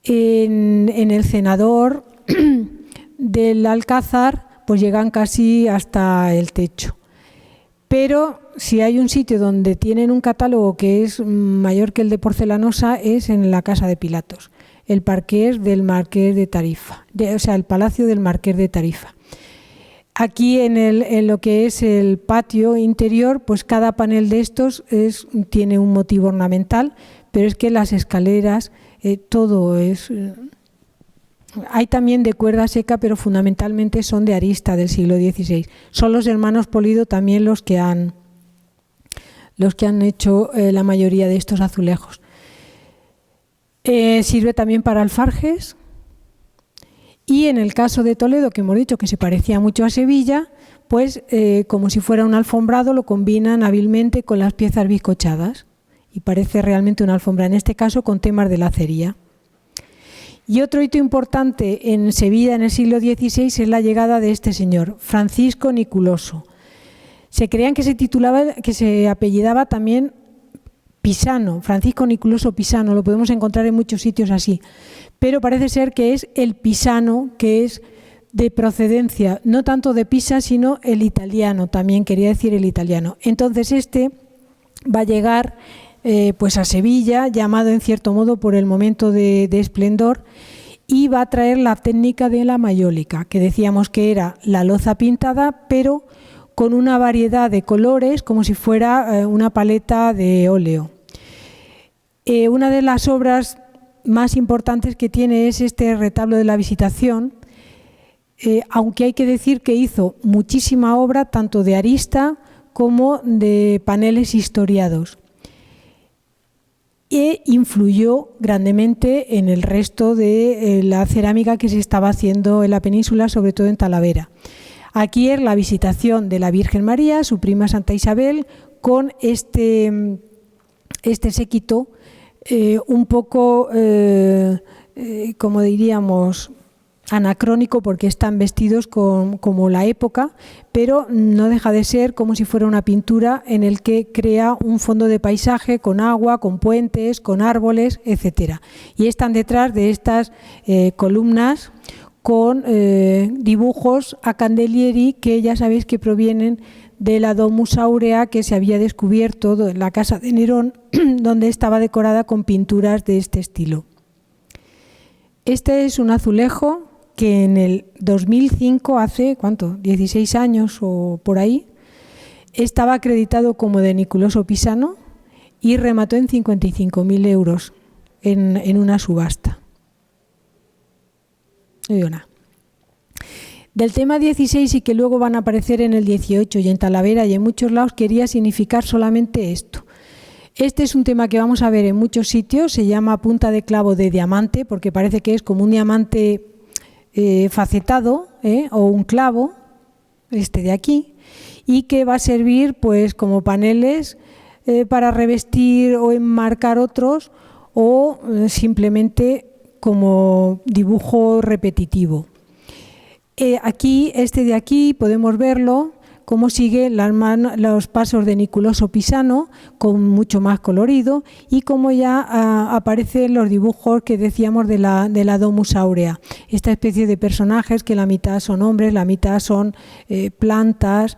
Speaker 1: En el cenador del Alcázar pues llegan casi hasta el techo. Pero si hay un sitio donde tienen un catálogo que es mayor que el de Porcelanosa, es en la Casa de Pilatos, el parqués del Marqués de Tarifa, o sea, el Palacio del Marqués de Tarifa. Aquí en lo que es el patio interior, pues cada panel de estos tiene un motivo ornamental, pero es que las escaleras, todo es... Hay también de cuerda seca, pero fundamentalmente son de arista del siglo XVI. Son los hermanos Polido también los que han hecho la mayoría de estos azulejos. Sirve también para alfarjes. Y en el caso de Toledo, que hemos dicho que se parecía mucho a Sevilla, pues como si fuera un alfombrado, lo combinan hábilmente con las piezas bizcochadas y parece realmente una alfombra, en este caso con temas de lacería. Y otro hito importante en Sevilla en el siglo XVI es la llegada de este señor, Francisco Niculoso. Se creían que se apellidaba también Pisano, Francisco Niculoso Pisano, lo podemos encontrar en muchos sitios así, pero parece ser que es el Pisano, que es de procedencia, no tanto de Pisa, sino el italiano, también quería decir el italiano. Entonces este va a llegar pues a Sevilla, llamado en cierto modo por el momento de esplendor, y va a traer la técnica de la mayólica, que decíamos que era la loza pintada, pero con una variedad de colores, como si fuera una paleta de óleo. Una de las obras más importantes que tiene es este retablo de la Visitación, aunque hay que decir que hizo muchísima obra, tanto de arista como de paneles historiados. E influyó grandemente en el resto de la cerámica que se estaba haciendo en la península, sobre todo en Talavera. Aquí es la Visitación de la Virgen María, su prima Santa Isabel, con este séquito un poco, como diríamos, anacrónico, porque están vestidos como la época, pero no deja de ser como si fuera una pintura en el que crea un fondo de paisaje con agua, con puentes, con árboles, etcétera. Y están detrás de estas columnas con dibujos a Candelieri, que ya sabéis que provienen de la Domus Aurea que se había descubierto en la casa de Nerón, donde estaba decorada con pinturas de este estilo. Este es un azulejo que en el 2005, hace, ¿cuánto? 16 años o por ahí, estaba acreditado como de Niculoso Pisano y remató en 55.000 euros en una subasta. No digo nada. Del tema 16 y que luego van a aparecer en el 18 y en Talavera y en muchos lados, quería significar solamente esto. Este es un tema que vamos a ver en muchos sitios, se llama punta de clavo de diamante, porque parece que es como un diamante facetado, o un clavo, este de aquí, y que va a servir pues como paneles para revestir o enmarcar otros, o simplemente como dibujo repetitivo. Aquí, este de aquí, podemos verlo cómo sigue los pasos de Niculoso Pisano, con mucho más colorido, y cómo ya aparecen los dibujos que decíamos de la Domus Aurea, esta especie de personajes que la mitad son hombres, la mitad son plantas,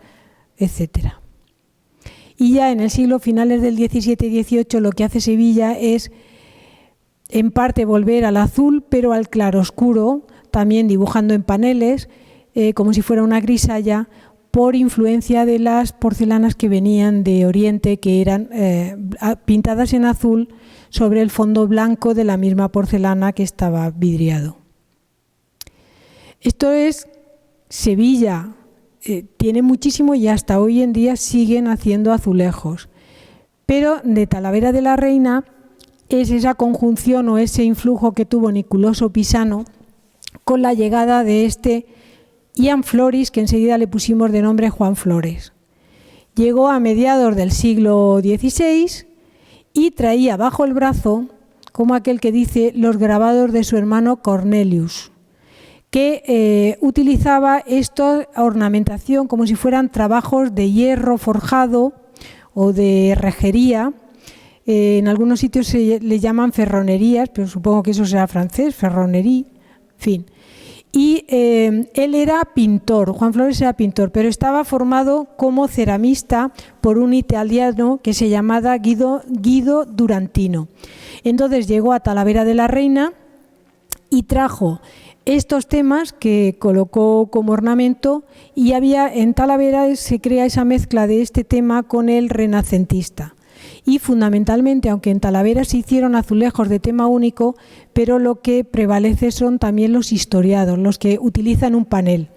Speaker 1: etc. Y ya en el siglo finales del 17 y 18 lo que hace Sevilla es en parte volver al azul, pero al claroscuro, también dibujando en paneles, como si fuera una grisalla, por influencia de las porcelanas que venían de Oriente, que eran pintadas en azul sobre el fondo blanco de la misma porcelana que estaba vidriado. Esto es Sevilla, tiene muchísimo y hasta hoy en día siguen haciendo azulejos, pero de Talavera de la Reina es esa conjunción o ese influjo que tuvo Niculoso Pisano con la llegada de este Ian Floris, que enseguida le pusimos de nombre Juan Flores. Llegó a mediados del siglo XVI y traía bajo el brazo, como aquel que dice, los grabados de su hermano Cornelius, que utilizaba esta ornamentación como si fueran trabajos de hierro forjado o de herrejería, En algunos sitios se le llaman ferronerías, pero supongo que eso será francés, ferronería, en fin. Y él era pintor, Juan Flores era pintor, pero estaba formado como ceramista por un italiano que se llamaba Guido Durantino. Entonces llegó a Talavera de la Reina y trajo estos temas que colocó como ornamento, y en Talavera se crea esa mezcla de este tema con el renacentista. Y fundamentalmente, aunque en Talavera se hicieron azulejos de tema único, pero lo que prevalece son también los historiados, los que utilizan un panel.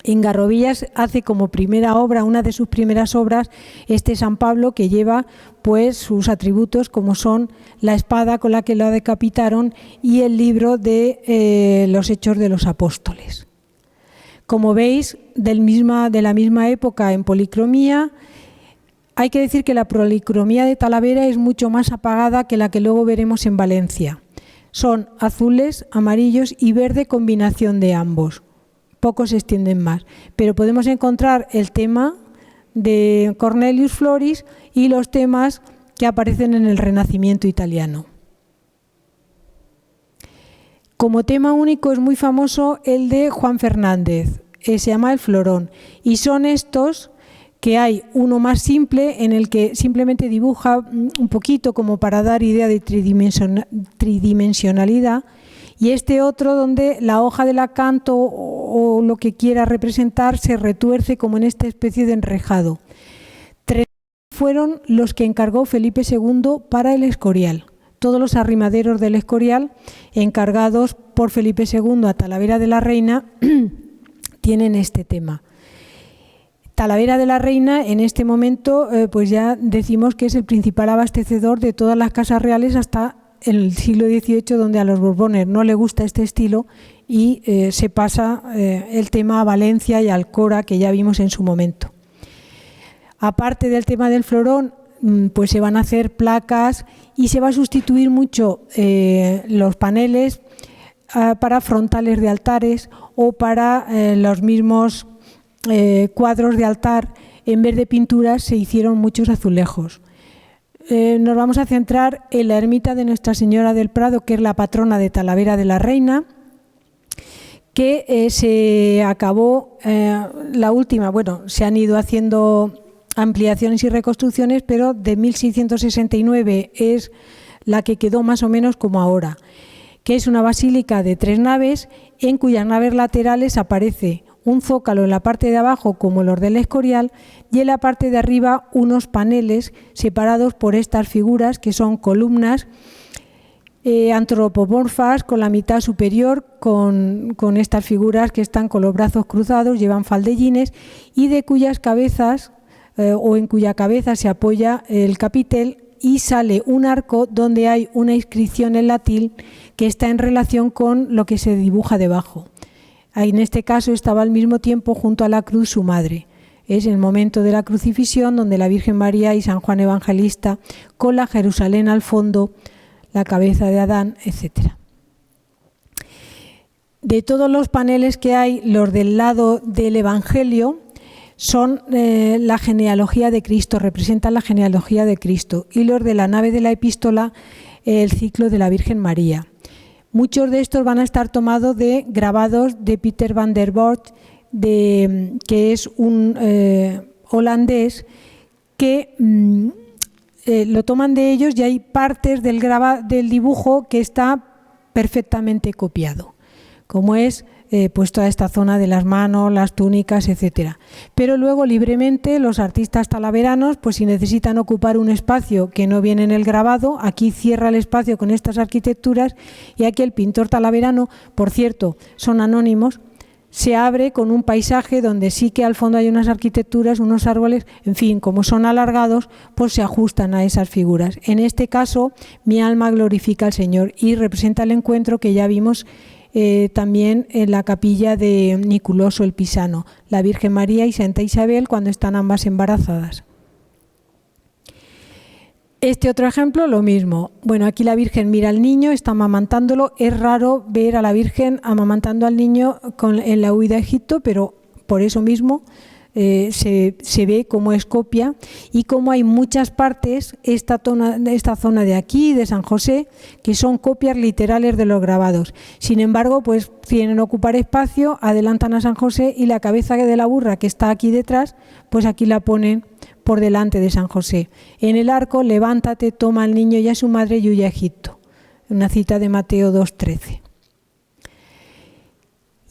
Speaker 1: En Garrovillas hace como primera obra, una de sus primeras obras, este San Pablo, que lleva pues sus atributos, como son la espada con la que lo decapitaron y el libro de los Hechos de los Apóstoles. Como veis, de la misma época en policromía. Hay que decir que la policromía de Talavera es mucho más apagada que la que luego veremos en Valencia. Son azules, amarillos y verde, combinación de ambos. Pocos se extienden más. Pero podemos encontrar el tema de Cornelius Floris y los temas que aparecen en el Renacimiento italiano. Como tema único es muy famoso el de Juan Fernández, se llama el Florón. Y son estos que hay uno más simple en el que simplemente dibuja un poquito como para dar idea de tridimensionalidad, y este otro donde la hoja del acanto o lo que quiera representar se retuerce como en esta especie de enrejado. 3 fueron los que encargó Felipe II para el Escorial. Todos los arrimaderos del Escorial encargados por Felipe II a Talavera de la Reina tienen este tema. Talavera de la Reina en este momento pues ya decimos que es el principal abastecedor de todas las casas reales hasta el siglo XVIII, donde a los Borbones no le gusta este estilo y se pasa el tema a Valencia y a Alcora, que ya vimos en su momento. Aparte del tema del florón, pues se van a hacer placas y se va a sustituir mucho los paneles para frontales de altares o para los mismos cuadros de altar. En vez de pinturas se hicieron muchos azulejos. Nos vamos a centrar en la ermita de Nuestra Señora del Prado, que es la patrona de Talavera de la Reina, que se acabó la última, bueno, se han ido haciendo ampliaciones y reconstrucciones, pero de 1669 es la que quedó más o menos como ahora, que es una basílica de 3 naves, en cuyas naves laterales aparece un zócalo en la parte de abajo como los del Escorial, y en la parte de arriba unos paneles separados por estas figuras que son columnas antropomorfas con la mitad superior con estas figuras que están con los brazos cruzados, llevan faldellines y de cuyas cabezas o en cuya cabeza se apoya el capitel y sale un arco donde hay una inscripción en latín que está en relación con lo que se dibuja debajo. En este caso estaba al mismo tiempo junto a la cruz su madre. Es el momento de la crucifixión donde la Virgen María y San Juan Evangelista con la Jerusalén al fondo, la cabeza de Adán, etc. De todos los paneles que hay, los del lado del Evangelio son la genealogía de Cristo, representan la genealogía de Cristo, y los de la nave de la epístola el ciclo de la Virgen María. Muchos de estos van a estar tomados de grabados de Peter van der Voort, que es un holandés, que lo toman de ellos y hay partes del dibujo que está perfectamente copiado, como es pues toda esta zona de las manos, las túnicas, etcétera. Pero luego libremente los artistas talaveranos, pues si necesitan ocupar un espacio que no viene en el grabado, aquí cierra el espacio con estas arquitecturas, y aquí el pintor talaverano, por cierto, son anónimos, se abre con un paisaje donde sí que al fondo hay unas arquitecturas, unos árboles, en fin, como son alargados, pues se ajustan a esas figuras. En este caso, mi alma glorifica al Señor, y representa el encuentro que ya vimos también en la capilla de Niculoso el Pisano, la Virgen María y Santa Isabel cuando están ambas embarazadas. Este otro ejemplo, lo mismo. Bueno, aquí la Virgen mira al niño, está amamantándolo. Es raro ver a la Virgen amamantando al niño en la huida a Egipto, pero por eso mismo se ve cómo es copia y cómo hay muchas partes, esta zona de aquí, de San José, que son copias literales de los grabados. Sin embargo, pues tienen ocupar espacio, adelantan a San José y la cabeza de la burra que está aquí detrás, pues aquí la ponen por delante de San José. En el arco, levántate, toma al niño y a su madre y huye a Egipto. Una cita de Mateo 2:13.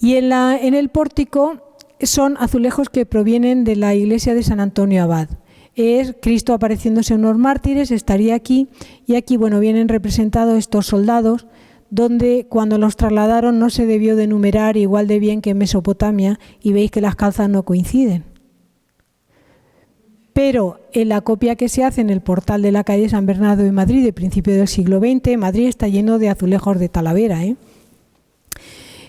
Speaker 1: Y en el pórtico son azulejos que provienen de la iglesia de San Antonio Abad. Es Cristo apareciéndose a unos mártires, estaría aquí, y aquí vienen representados estos soldados, donde cuando los trasladaron no se debió de numerar igual de bien que en Mesopotamia, y veis que las calzas no coinciden. Pero en la copia que se hace en el portal de la calle San Bernardo de Madrid, de principio del siglo XX, Madrid está lleno de azulejos de Talavera,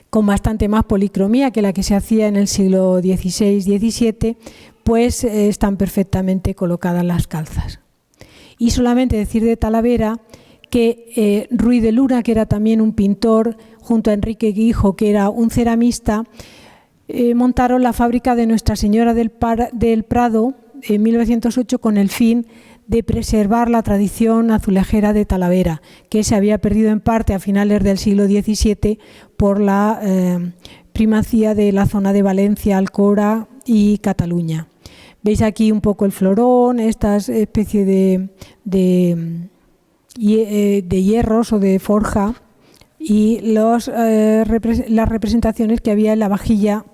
Speaker 1: con bastante más policromía que la que se hacía en el siglo XVI-XVII, pues están perfectamente colocadas las calzas. Y solamente decir de Talavera que Ruiz de Luna, que era también un pintor, junto a Enrique Guijo, que era un ceramista, montaron la fábrica de Nuestra Señora del Prado en 1908 con el fin de preservar la tradición azulejera de Talavera, que se había perdido en parte a finales del siglo XVII por la primacía de la zona de Valencia, Alcora y Cataluña. Veis aquí un poco el florón, esta especie de hierros o de forja y las representaciones que había en la vajilla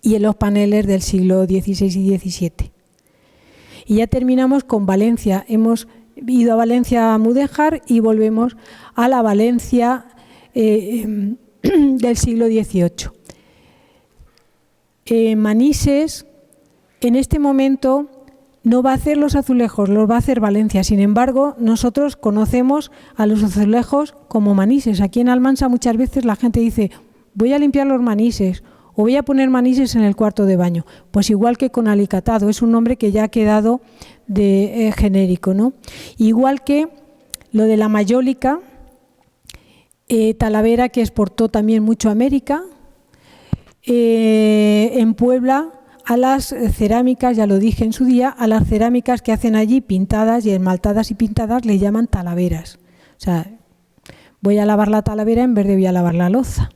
Speaker 1: y en los paneles del siglo XVI y XVII. Y ya terminamos con Valencia. Hemos ido a Valencia a Mudéjar y volvemos a la Valencia del siglo XVIII. Manises, en este momento, no va a hacer los azulejos, los va a hacer Valencia. Sin embargo, nosotros conocemos a los azulejos como Manises. Aquí en Almansa muchas veces la gente dice, voy a limpiar los manises, o voy a poner manises en el cuarto de baño. Pues igual que con alicatado, es un nombre que ya ha quedado de genérico, ¿no? Igual que lo de la mayólica, Talavera, que exportó también mucho a América, en Puebla, a las cerámicas, ya lo dije en su día, a las cerámicas que hacen allí pintadas y esmaltadas y pintadas le llaman talaveras. O sea, voy a lavar la talavera en vez de voy a lavar la loza.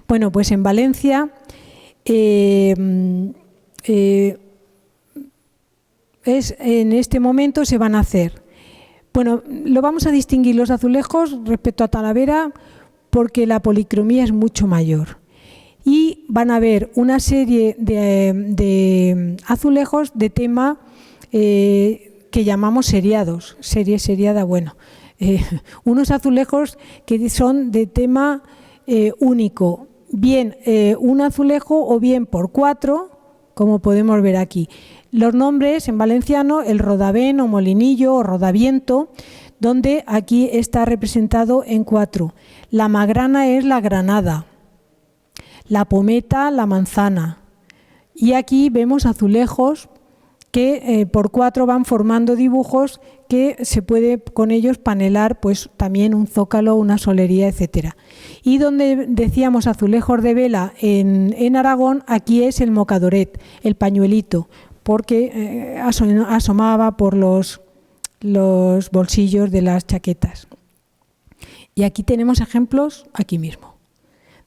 Speaker 1: Bueno, pues en Valencia en este momento se van a hacer. Bueno, lo vamos a distinguir los azulejos respecto a Talavera porque la policromía es mucho mayor. Y van a haber una serie de azulejos de tema que llamamos seriados, serie seriada, unos azulejos que son de tema único, bien un azulejo o bien por 4, como podemos ver aquí. Los nombres en valenciano, el rodavén o molinillo o rodaviento, donde aquí está representado en 4. La magrana es la granada, la pometa, la manzana. Y aquí vemos azulejos que por 4 van formando dibujos que se puede con ellos panelar pues también un zócalo, una solería, etcétera. Y donde decíamos azulejos de vela en Aragón, aquí es el mocadoret, el pañuelito, porque asomaba por los bolsillos de las chaquetas. Y aquí tenemos ejemplos, aquí mismo.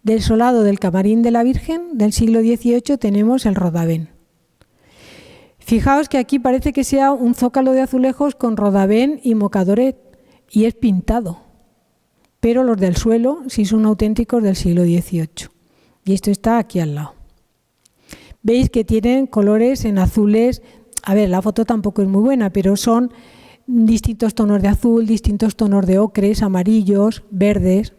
Speaker 1: Del solado del camarín de la Virgen del siglo XVIII tenemos el rodavén. Fijaos que aquí parece que sea un zócalo de azulejos con rodavén y mocadoret, y es pintado. Pero los del suelo sí son auténticos del siglo XVIII. Y esto está aquí al lado. Veis que tienen colores en azules. A ver, la foto tampoco es muy buena, pero son distintos tonos de azul, distintos tonos de ocres, amarillos, verdes.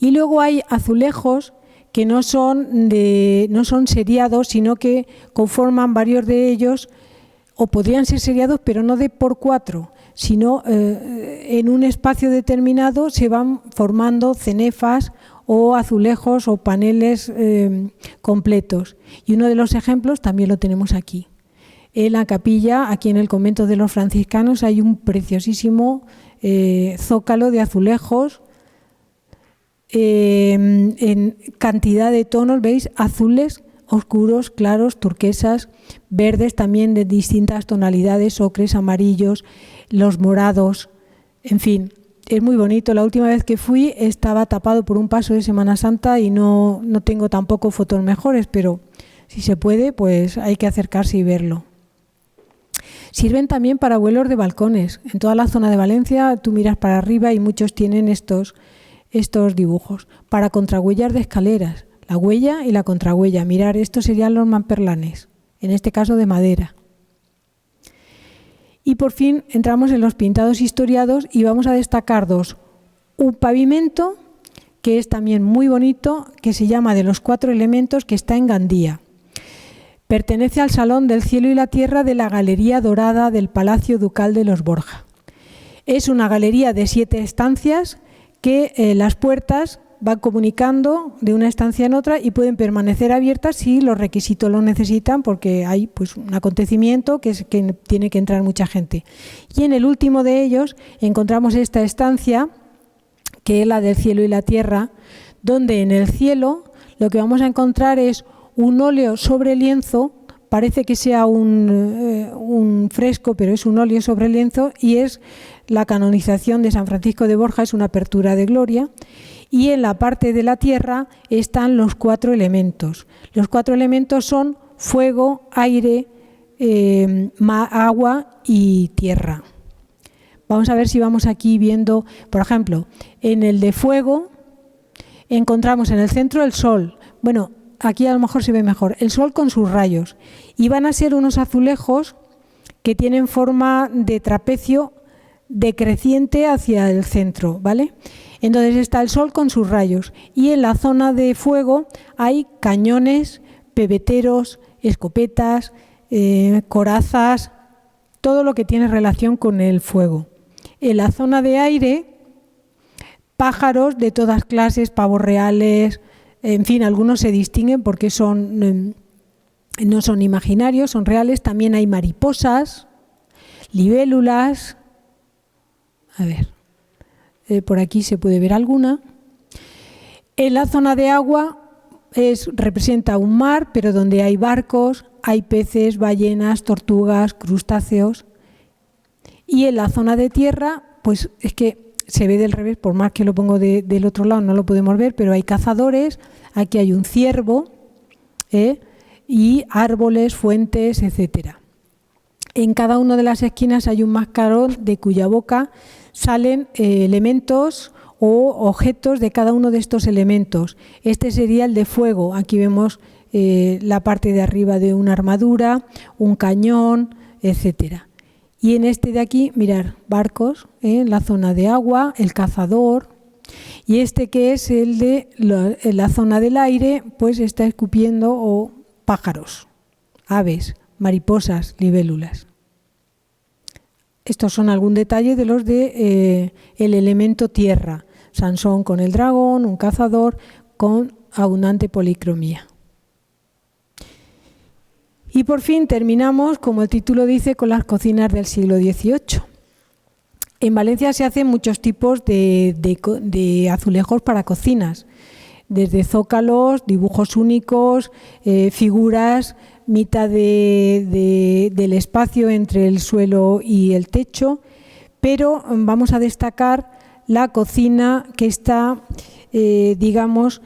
Speaker 1: Y luego hay azulejos que no son seriados, sino que conforman varios de ellos, o podrían ser seriados, pero no de por 4, sino en un espacio determinado se van formando cenefas o azulejos o paneles completos. Y uno de los ejemplos también lo tenemos aquí. En la capilla, aquí en el convento de los franciscanos, hay un preciosísimo zócalo de azulejos en cantidad de tonos, ¿veis? Azules, oscuros, claros, turquesas, verdes también de distintas tonalidades, ocres, amarillos, los morados, en fin, es muy bonito. La última vez que fui estaba tapado por un paso de Semana Santa y no tengo tampoco fotos mejores, pero si se puede, pues hay que acercarse y verlo. Sirven también para vuelos de balcones. En toda la zona de Valencia tú miras para arriba y muchos tienen estos dibujos. Para contrahuellas de escaleras, la huella y la contrahuella. Mirar, estos serían los mamperlanes, en este caso de madera. Y por fin entramos en los pintados historiados y vamos a destacar dos. Un pavimento, que es también muy bonito, que se llama De los 4 elementos, que está en Gandía. Pertenece al Salón del Cielo y la Tierra de la Galería Dorada del Palacio Ducal de los Borja. Es una galería de 7 estancias que las puertas van comunicando de una estancia en otra y pueden permanecer abiertas si los requisitos lo necesitan, porque hay pues un acontecimiento que tiene que entrar mucha gente. Y en el último de ellos encontramos esta estancia, que es la del Cielo y la Tierra, donde en el cielo lo que vamos a encontrar es un óleo sobre lienzo. Parece que sea un fresco, pero es un óleo sobre lienzo, y es la canonización de San Francisco de Borja, es una apertura de gloria. Y en la parte de la tierra están los 4 elementos. Los 4 elementos son fuego, aire, agua y tierra. Vamos a ver si vamos aquí viendo, por ejemplo, en el de fuego encontramos en el centro el sol. Bueno, aquí a lo mejor se ve mejor, el sol con sus rayos. Y van a ser unos azulejos que tienen forma de trapecio decreciente hacia el centro, ¿vale? Entonces está el sol con sus rayos y en la zona de fuego hay cañones, pebeteros, escopetas, corazas, todo lo que tiene relación con el fuego. En la zona de aire, pájaros de todas clases, pavos reales, en fin, algunos se distinguen porque no son imaginarios, son reales. También hay mariposas, libélulas. A ver, por aquí se puede ver alguna. En la zona de agua representa un mar, pero donde hay barcos, hay peces, ballenas, tortugas, crustáceos. Y en la zona de tierra, pues es que se ve del revés, por más que lo pongo del otro lado no lo podemos ver, pero hay cazadores, aquí hay un ciervo, y árboles, fuentes, etcétera. En cada una de las esquinas hay un mascarón de cuya boca salen elementos o objetos de cada uno de estos elementos. Este sería el de fuego. Aquí vemos la parte de arriba de una armadura, un cañón, etcétera. Y en este de aquí, mirar, barcos, en la zona de agua, el cazador. Y este que es el de la zona del aire, pues está escupiendo pájaros, aves, mariposas, libélulas. Estos son algún detalle de los de el elemento tierra. Sansón con el dragón, un cazador con abundante policromía. Y por fin terminamos, como el título dice, con las cocinas del siglo XVIII. En Valencia se hacen muchos tipos de azulejos para cocinas, desde zócalos, dibujos únicos, figuras, mitad del espacio entre el suelo y el techo, pero vamos a destacar la cocina que está, digamos,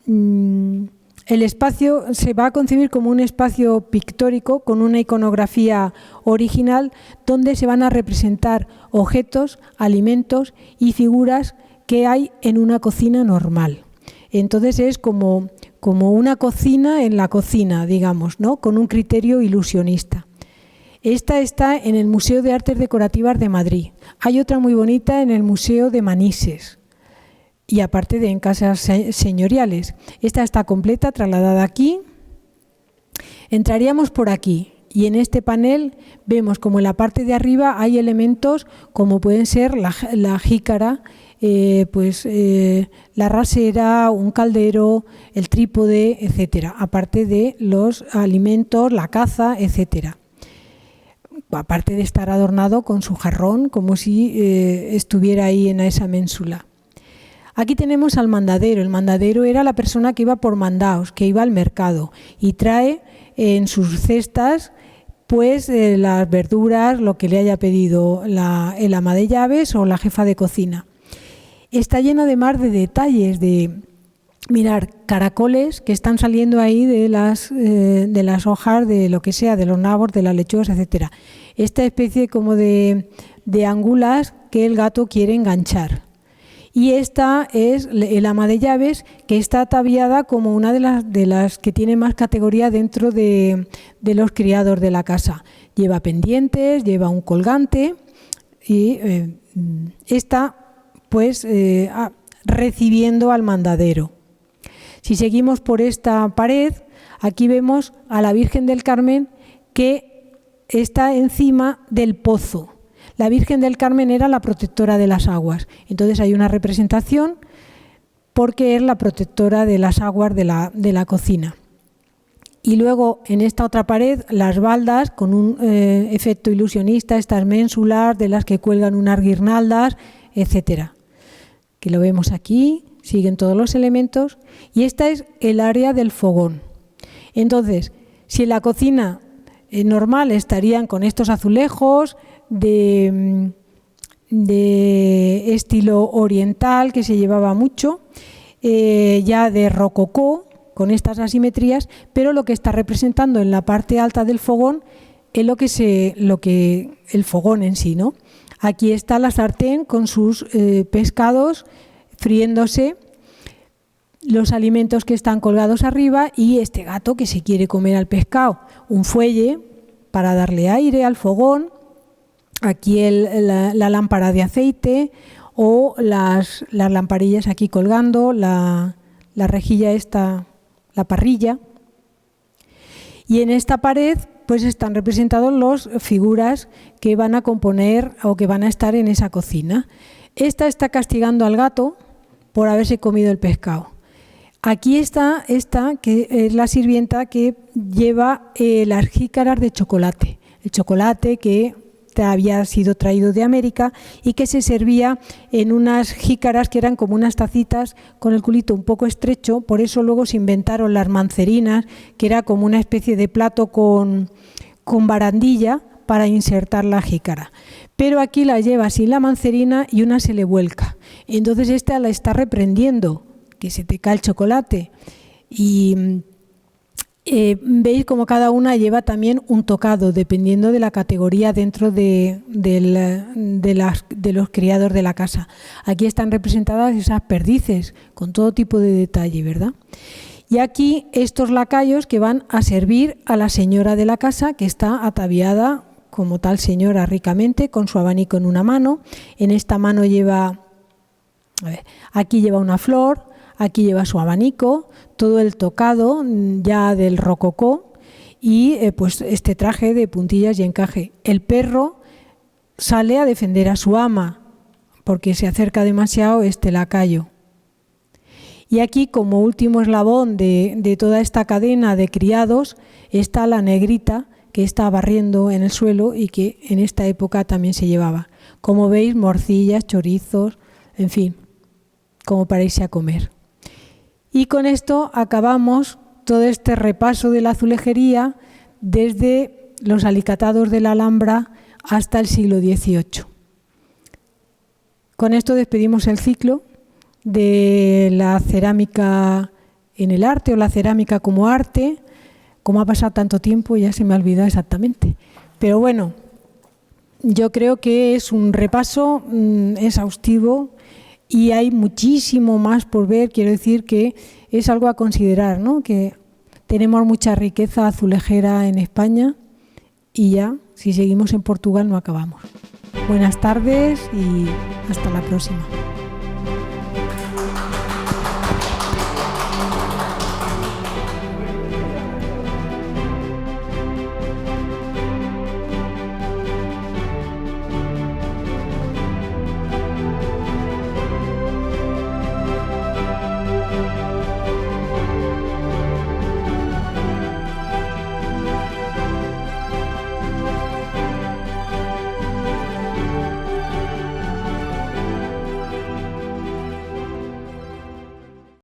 Speaker 1: el espacio se va a concebir como un espacio pictórico con una iconografía original donde se van a representar objetos, alimentos y figuras que hay en una cocina normal. Entonces es como una cocina en la cocina, digamos, ¿no? Con un criterio ilusionista. Esta está en el Museo de Artes Decorativas de Madrid. Hay otra muy bonita en el Museo de Manises. Y aparte en casas señoriales. Esta está completa, trasladada aquí. Entraríamos por aquí y en este panel vemos como en la parte de arriba hay elementos como pueden ser la jícara, la rasera, un caldero, el trípode, etcétera. Aparte de los alimentos, la caza, etcétera. Aparte de estar adornado con su jarrón como si estuviera ahí en esa ménsula. Aquí tenemos al mandadero. El mandadero era la persona que iba por mandados, que iba al mercado y trae en sus cestas pues las verduras, lo que le haya pedido el ama de llaves o la jefa de cocina. Está lleno además de detalles, de mirar caracoles que están saliendo ahí de las hojas, de lo que sea, de los nabos, de las lechugas, etcétera. Esta especie como de angulas que el gato quiere enganchar. Y esta es el ama de llaves, que está ataviada como una de las que tiene más categoría dentro de los criados de la casa. Lleva pendientes, lleva un colgante y está pues recibiendo al mandadero. Si seguimos por esta pared, aquí vemos a la Virgen del Carmen que está encima del pozo. La Virgen del Carmen era la protectora de las aguas. Entonces hay una representación porque es la protectora de las aguas de la cocina. Y luego en esta otra pared las baldas con un efecto ilusionista, estas ménsulas de las que cuelgan unas guirnaldas, etcétera. Que lo vemos aquí, siguen todos los elementos. Y esta es el área del fogón. Entonces, si en la cocina normal estarían con estos azulejos de estilo oriental que se llevaba mucho, ya de rococó, con estas asimetrías, pero lo que está representando en la parte alta del fogón es lo que el fogón en sí, ¿no? Aquí está la sartén con sus pescados friéndose, los alimentos que están colgados arriba y este gato que se quiere comer al pescado, un fuelle para darle aire al fogón, aquí la lámpara de aceite o las lamparillas aquí colgando, la rejilla esta, la parrilla. Y en esta pared pues están representados las figuras que van a componer o que van a estar en esa cocina. Esta está castigando al gato por haberse comido el pescado. Aquí está esta, que es la sirvienta que lleva las jícaras de chocolate. El chocolate que había sido traído de América y que se servía en unas jícaras que eran como unas tacitas con el culito un poco estrecho. Por eso luego se inventaron las mancerinas, que era como una especie de plato con barandilla para insertar la jícara. Pero aquí la lleva sin la mancerina y una se le vuelca. Entonces esta la está reprendiendo, que se te cae el chocolate. Y veis como cada una lleva también un tocado, dependiendo de la categoría dentro de los criados de la casa. Aquí están representadas esas perdices, con todo tipo de detalle, ¿verdad? Y aquí estos lacayos que van a servir a la señora de la casa, que está ataviada como tal señora ricamente, con su abanico en una mano. En esta mano lleva, aquí lleva una flor, aquí lleva su abanico, todo el tocado ya del rococó y pues este traje de puntillas y encaje. El perro sale a defender a su ama porque se acerca demasiado este lacayo. Y aquí, como último eslabón de toda esta cadena de criados, está la negrita que está barriendo en el suelo y que en esta época también se llevaba. Como veis, morcillas, chorizos, en fin, como para irse a comer. Y con esto acabamos todo este repaso de la azulejería desde los alicatados de la Alhambra hasta el siglo XVIII. Con esto despedimos el ciclo de la cerámica en el arte o la cerámica como arte. Como ha pasado tanto tiempo ya se me ha olvidado exactamente. Pero bueno, yo creo que es un repaso exhaustivo y hay muchísimo más por ver. Quiero decir que es algo a considerar, ¿no? Que tenemos mucha riqueza azulejera en España y ya, si seguimos en Portugal, no acabamos. Buenas tardes y hasta la próxima.